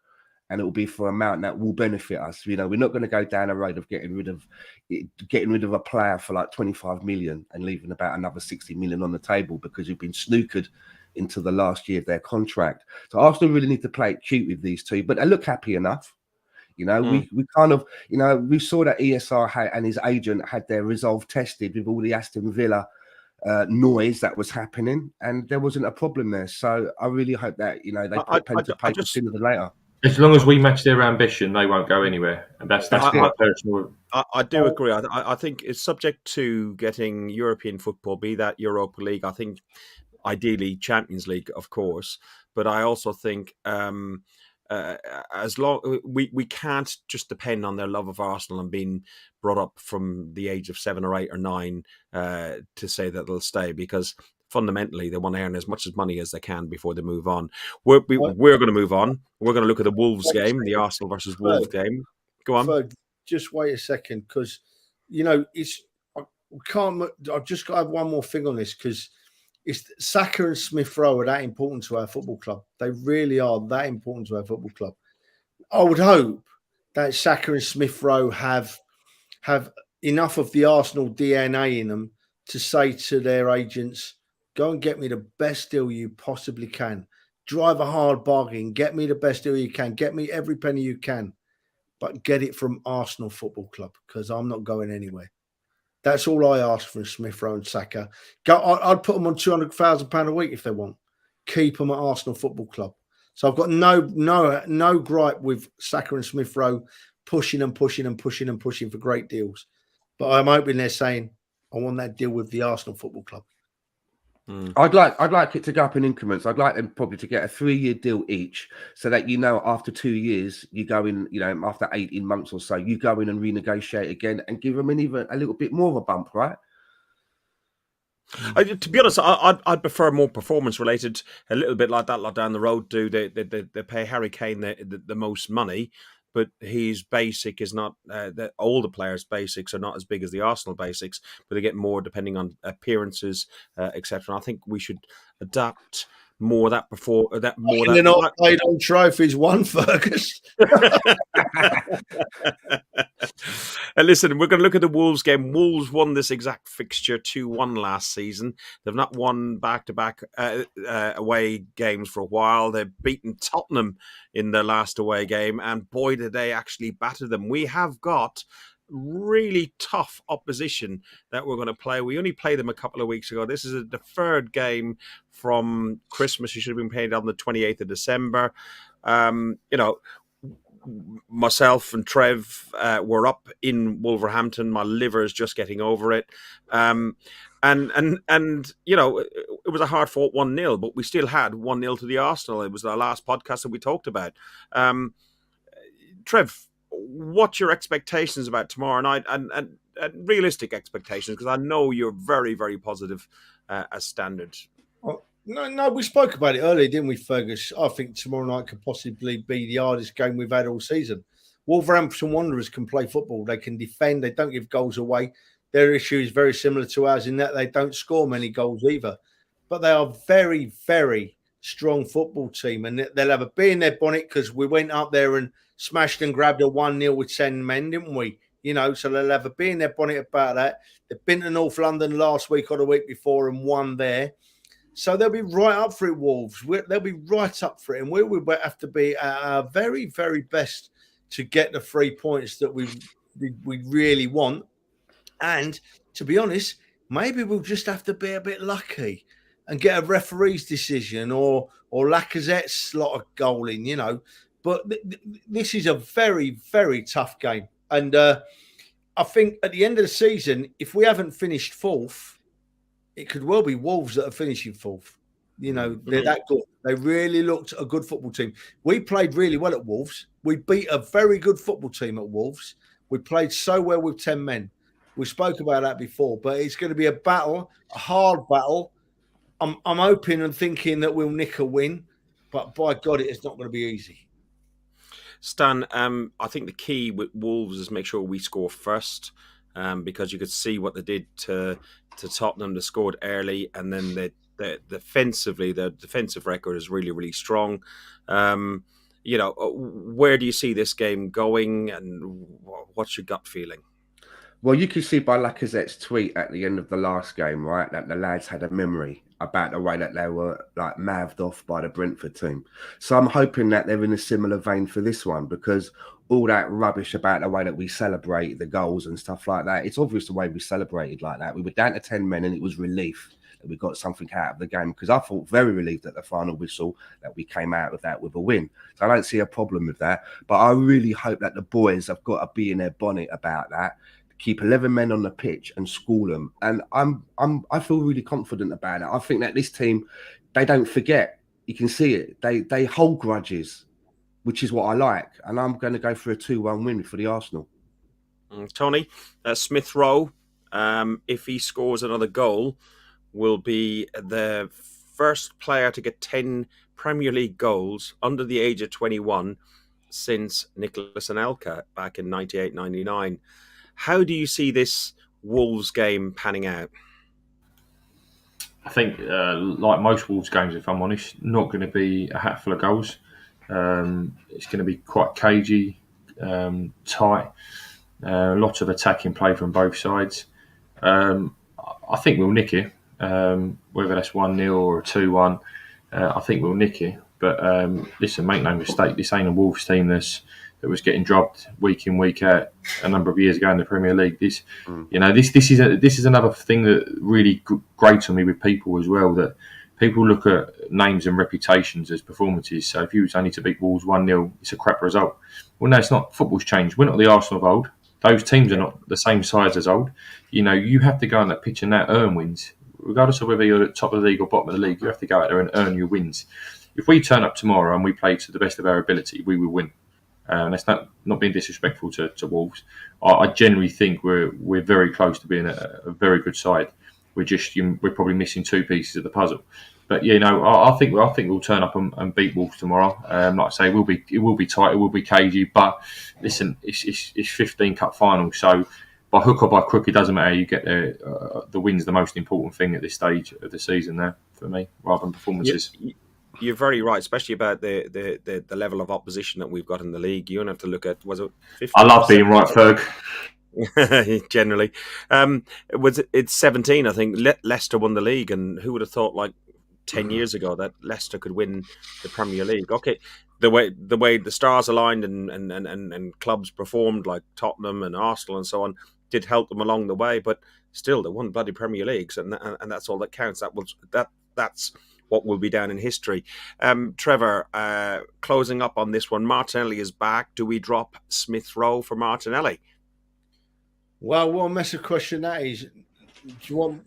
And it will be for an amount that will benefit us. We're not going to go down a road of getting rid of a player for like 25 million and leaving about another 60 million on the table because you've been snookered into the last year of their contract. So Arsenal really need to play it cute with these two, but they look happy enough. We kind of, we saw that ESR and his agent had their resolve tested with all the Aston Villa noise that was happening, and there wasn't a problem there. So I really hope that, they put pen to paper sooner than later. As long as we match their ambition, they won't go anywhere. And that's my personal. I do agree. I think it's subject to getting European football, be that Europa League. I think ideally Champions League, of course, but I also think as long we can't just depend on their love of Arsenal and being brought up from the age of 7 or 8 or 9 to say that they'll stay, because fundamentally they want to earn as much money as they can before they move on. We're going to move on. We're going to look at the Wolves game, the Arsenal versus Wolves game. Go on. Ferg, just wait a second, because I've just got to have one more thing on this, because it's Saka and Smith Rowe are that important to our football club. They really are that important to our football club. I would hope that Saka and Smith Rowe have enough of the Arsenal DNA in them to say to their agents, go and get me the best deal you possibly can. Drive a hard bargain. Get me the best deal you can. Get me every penny you can. But get it from Arsenal Football Club, because I'm not going anywhere. That's all I ask from Smith Rowe and Saka. I'd put them on £200,000 a week if they want. Keep them at Arsenal Football Club. So I've got no gripe with Saka and Smith Rowe pushing for great deals. But I'm hoping they're saying, I want that deal with the Arsenal Football Club. I'd like it to go up in increments. I'd like them probably to get a 3-year deal each, so that after 2 years you go in, after 18 months or so, you go in and renegotiate again and give them even a little bit more of a bump, right? To be honest, I'd prefer more performance related, a little bit like that. Like down the road, they pay Harry Kane the most money, but his basic is not. All the players' basics are not as big as the Arsenal basics, but they get more depending on appearances, etc. I think we should adapt more that before that more They're that. not played on trophies, one Fergus. And listen, we're going to look at the Wolves game. Wolves won this exact fixture 2-1 last season. They've not won back-to-back away games for a while. They've beaten Tottenham in their last away game, and boy, did they actually batter them. We have got really tough opposition that we're going to play. We only played them a couple of weeks ago. This is a deferred game from Christmas. It should have been played on the 28th of December. Myself and Trev were up in Wolverhampton. My liver is just getting over it. And you know, it was a hard fought 1-0, but we still had 1-0 to the Arsenal. It was our last podcast that we talked about. Trev, what's your expectations about tomorrow night and realistic expectations? Because I know you're very, very positive as standard. No, we spoke about it earlier, didn't we, Fergus? I think tomorrow night could possibly be the hardest game we've had all season. Wolverhampton Wanderers can play football. They can defend. They don't give goals away. Their issue is very similar to ours in that they don't score many goals either. But they are very, very strong football team. And they'll have a bee in their bonnet because we went up there and smashed and grabbed a 1-0 with 10 men, didn't we? You know, so they'll have a bee in their bonnet about that. They've been to North London last week or the week before and won there. So they'll be right up for it, Wolves. They'll be right up for it. And we will have to be at our very, very best to get the 3 points that we really want. And to be honest, maybe we'll just have to be a bit lucky and get a referee's decision or Lacazette's slot a goal in, you know. But this is a very, very tough game. And I think at the end of the season, if we haven't finished fourth, it could well be Wolves that are finishing fourth. You know, they're that good. They really looked a good football team. We played really well at Wolves. We beat a very good football team at Wolves. We played so well with 10 men. We spoke about that before, but it's going to be a battle, a hard battle. I'm hoping and thinking that we'll nick a win, but by God, it's not going to be easy. Stan, I think the key with Wolves is make sure we score first, because you could see what they did to Tottenham. They scored early, and then the defensive record is really, really strong. You know, where do you see this game going, and what's your gut feeling? Well, you could see by Lacazette's tweet at the end of the last game, right, that the lads had a memory about the way that they were like mouthed off by the Brentford team. So I'm hoping that they're in a similar vein for this one, because all that rubbish about the way that we celebrate the goals and stuff like that, it's obvious the way we celebrated like that. We were down to 10 men and it was relief that we got something out of the game, because I felt very relieved at the final whistle that we came out of that with a win. So I don't see a problem with that. But I really hope that the boys have got to be in their bonnet about that. Keep 11 men on the pitch and school them. And I feel really confident about it. I think that this team, they don't forget. You can see it. They hold grudges, which is what I like. And I'm going to go for a 2-1 win for the Arsenal. Tony, Smith Rowe, if he scores another goal, will be the first player to get 10 Premier League goals under the age of 21 since Nicholas Anelka back in 98-99. How do you see this Wolves game panning out? I think, like most Wolves games, if I'm honest, not going to be a hatful of goals. It's going to be quite cagey, tight, lots of attacking play from both sides. I think we'll nick it, whether that's 1-0 or a 2-1. I think we'll nick it. But listen, make no mistake, this ain't a Wolves team that was getting dropped week in, week out a number of years ago in the Premier League. This is another thing that really grates on me with people as well, that people look at names and reputations as performances. So if you was only to beat Wolves 1-0, it's a crap result. Well, no, it's not. Football's changed. We're not the Arsenal of old. Those teams are not the same size as old. You know, you have to go on that pitch and now earn wins. Regardless of whether you're at the top of the league or bottom of the league, you have to go out there and earn your wins. If we turn up tomorrow and we play to the best of our ability, we will win. And that's not being disrespectful to Wolves. I generally think we're very close to being a very good side. we're probably missing two pieces of the puzzle. But I think we'll turn up and beat Wolves tomorrow. Like I say, it will be tight, it will be cagey. But listen, it's 15 cup finals, so by hook or by crook, it doesn't matter. You get there. The win's the most important thing at this stage of the season, there for me, rather than performances. You're very right, especially about the level of opposition that we've got in the league. You don't have to look at, was it 50? I love being right, Ferg. Generally, it's 17. I think Leicester won the league, and who would have thought 10 years ago that Leicester could win the Premier League? Okay, the way the stars aligned and clubs performed like Tottenham and Arsenal and so on did help them along the way, but still they won bloody Premier Leagues, and that's all that counts. That's what will be down in history. Trevor, closing up on this one, Martinelli is back. Do we drop Smith Rowe for Martinelli? Well, what a mess of question that is. Do you want?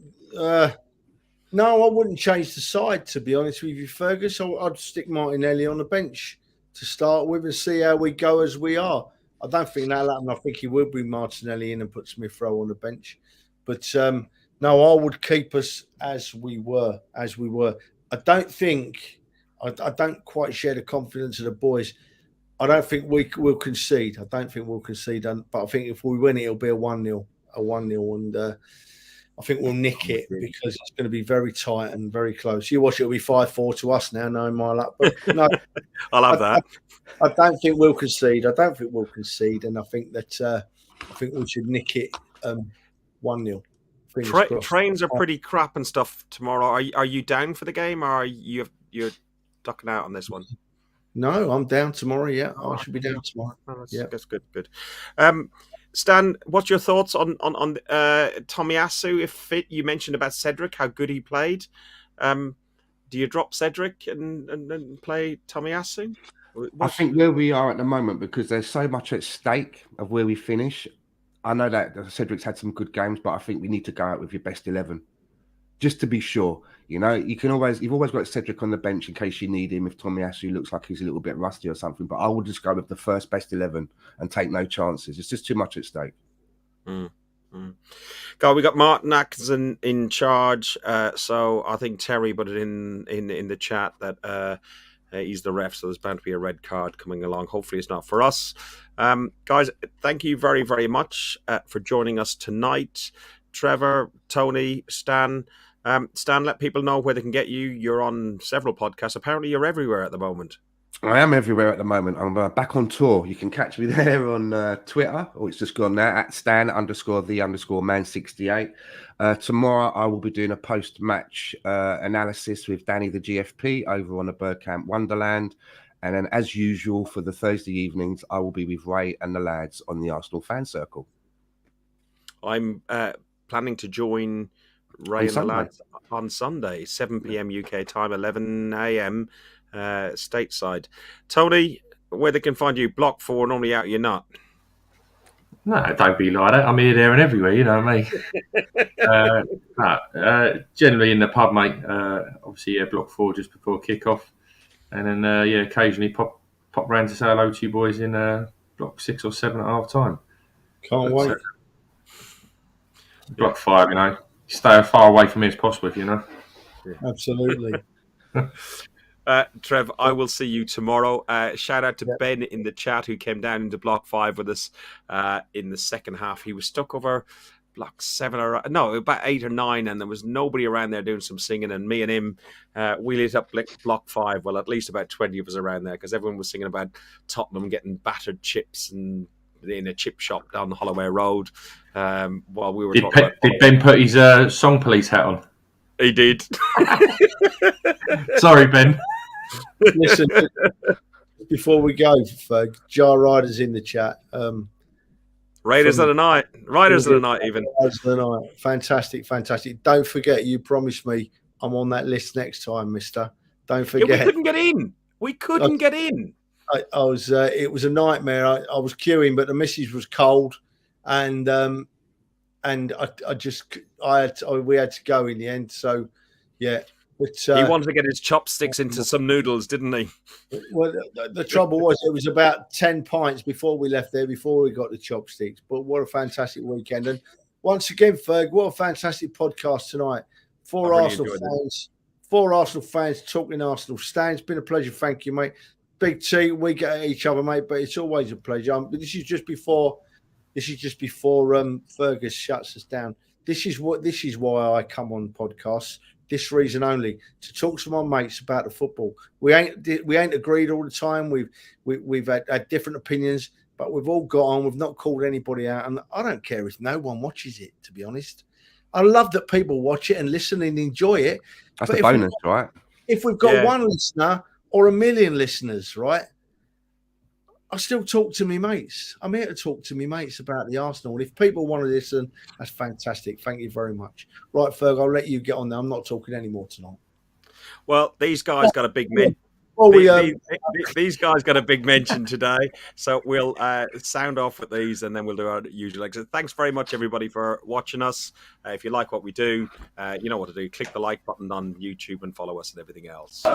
No, I wouldn't change the side, to be honest with you, Fergus. I'd stick Martinelli on the bench to start with and see how we go as we are. I don't think that'll happen. I think he will bring Martinelli in and put Smith Rowe on the bench. But no, I would keep us as we were. I don't quite share the confidence of the boys. I don't think we'll concede. But I think if we win it, it'll be a 1-0. And I think we'll nick it because it's going to be very tight and very close. You watch, it'll be 5-4 to us now, knowing my luck. But no, I love that. I don't think we'll concede. And I think that I think we should nick it 1-0. Trains are pretty crap and stuff tomorrow. Are you down for the game, or you're ducking out on this one? No, I'm down tomorrow. Yeah, I should be down tomorrow. Oh, that's good. Stan, what's your thoughts on Tomiyasu? If fit, you mentioned about Cedric, how good he played. Do you drop Cedric and play Tomiyasu? I think where we are at the moment, because there's so much at stake of where we finish. I know that Cedric's had some good games, but I think we need to go out with your best 11, just to be sure. You've always got Cedric on the bench in case you need him if Tomiyasu looks like he's a little bit rusty or something. But I would just go with the first best 11 and take no chances. It's just too much at stake. God, we got Martin Atkinson in charge. So I think Terry put it in the chat that he's the ref, so there's bound to be a red card coming along. Hopefully it's not for us. Guys, thank you very, very much for joining us tonight. Trevor, Tony, Stan. Stan, let people know where they can get you. You're on several podcasts. Apparently you're everywhere at the moment. I am everywhere at the moment. I'm back on tour. You can catch me there on Twitter, or it's just gone now, at Stan_the_man68. Tomorrow I will be doing a post-match analysis with Danny the GFP over on the Birdcamp Wonderland. And then, as usual, for the Thursday evenings, I will be with Ray and the lads on the Arsenal Fan Circle. I'm planning to join Ray and the lads on Sunday, 7 p.m. UK time, 11 a.m. stateside. Tony, where they can find you? Block 4, normally out your nut. No, don't be like that. I'm here, there and everywhere, you know me. Generally in the pub, mate. Obviously, Block 4 just before kick-off. And then, occasionally pop round to say hello to you boys in Block 6 or 7 at half-time. Can't wait. Block 5, stay as far away from me as possible, if you know. Absolutely. Trev, I will see you tomorrow. Shout out to Ben in the chat who came down into Block 5 with us in the second half. He was stuck over Block 7 about 8 or 9, and there was nobody around there doing some singing, and me and him, we lit up Block 5. Well, at least about 20 of us around there, because everyone was singing about Tottenham getting battered chips and in a chip shop down the Holloway Road while we were talking about... Did Ben put his Song Police hat on? He did. Sorry, Ben. Listen, before we go, Jar Ryder's in the chat. Raiders of the night. Riders of the night, even. Riders of the night. Fantastic. Don't forget, you promised me I'm on that list next time, mister. Don't forget. Yeah, we couldn't get in. I was. It was a nightmare. I was queuing, but the missus was cold, and we had to go in the end. So, yeah. But, he wanted to get his chopsticks into some noodles, didn't he? Well, the trouble was it was about 10 pints before we left there, before we got the chopsticks. But what a fantastic weekend. And once again, Ferg, what a fantastic podcast tonight. Four Arsenal fans talking Arsenal stands. Been a pleasure. Thank you, mate. Big T, we get at each other, mate, but it's always a pleasure. But this is just before Fergus shuts us down. This is why I come on podcasts. This reason only, to talk to my mates about the football. We ain't agreed all the time. We've had different opinions, but we've all got on. We've not called anybody out, and I don't care if no one watches it. To be honest, I love that people watch it and listen and enjoy it. That's the bonus, right? If we've got one listener or 1 million listeners, right? I still talk to me mates. I'm here to talk to me mates about the Arsenal. And if people want to listen, that's fantastic. Thank you very much. Right, Ferg, I'll let you get on there. I'm not talking anymore tonight. Well, these guys got a big mention. These guys got a big mention today. So we'll sound off with these and then we'll do our usual exit. Thanks very much, everybody, for watching us. If you like what we do, you know what to do. Click the like button on YouTube and follow us and everything else.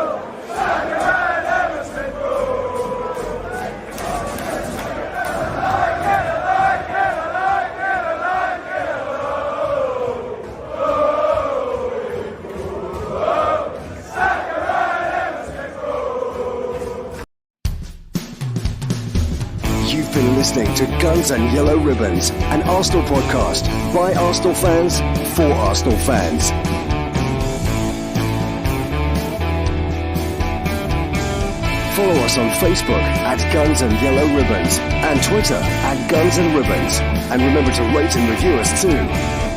You've been listening to Guns and Yellow Ribbons, an Arsenal podcast by Arsenal fans for Arsenal fans. Follow us on Facebook at Guns and Yellow Ribbons and Twitter at Guns and Ribbons. And remember to rate and review us too.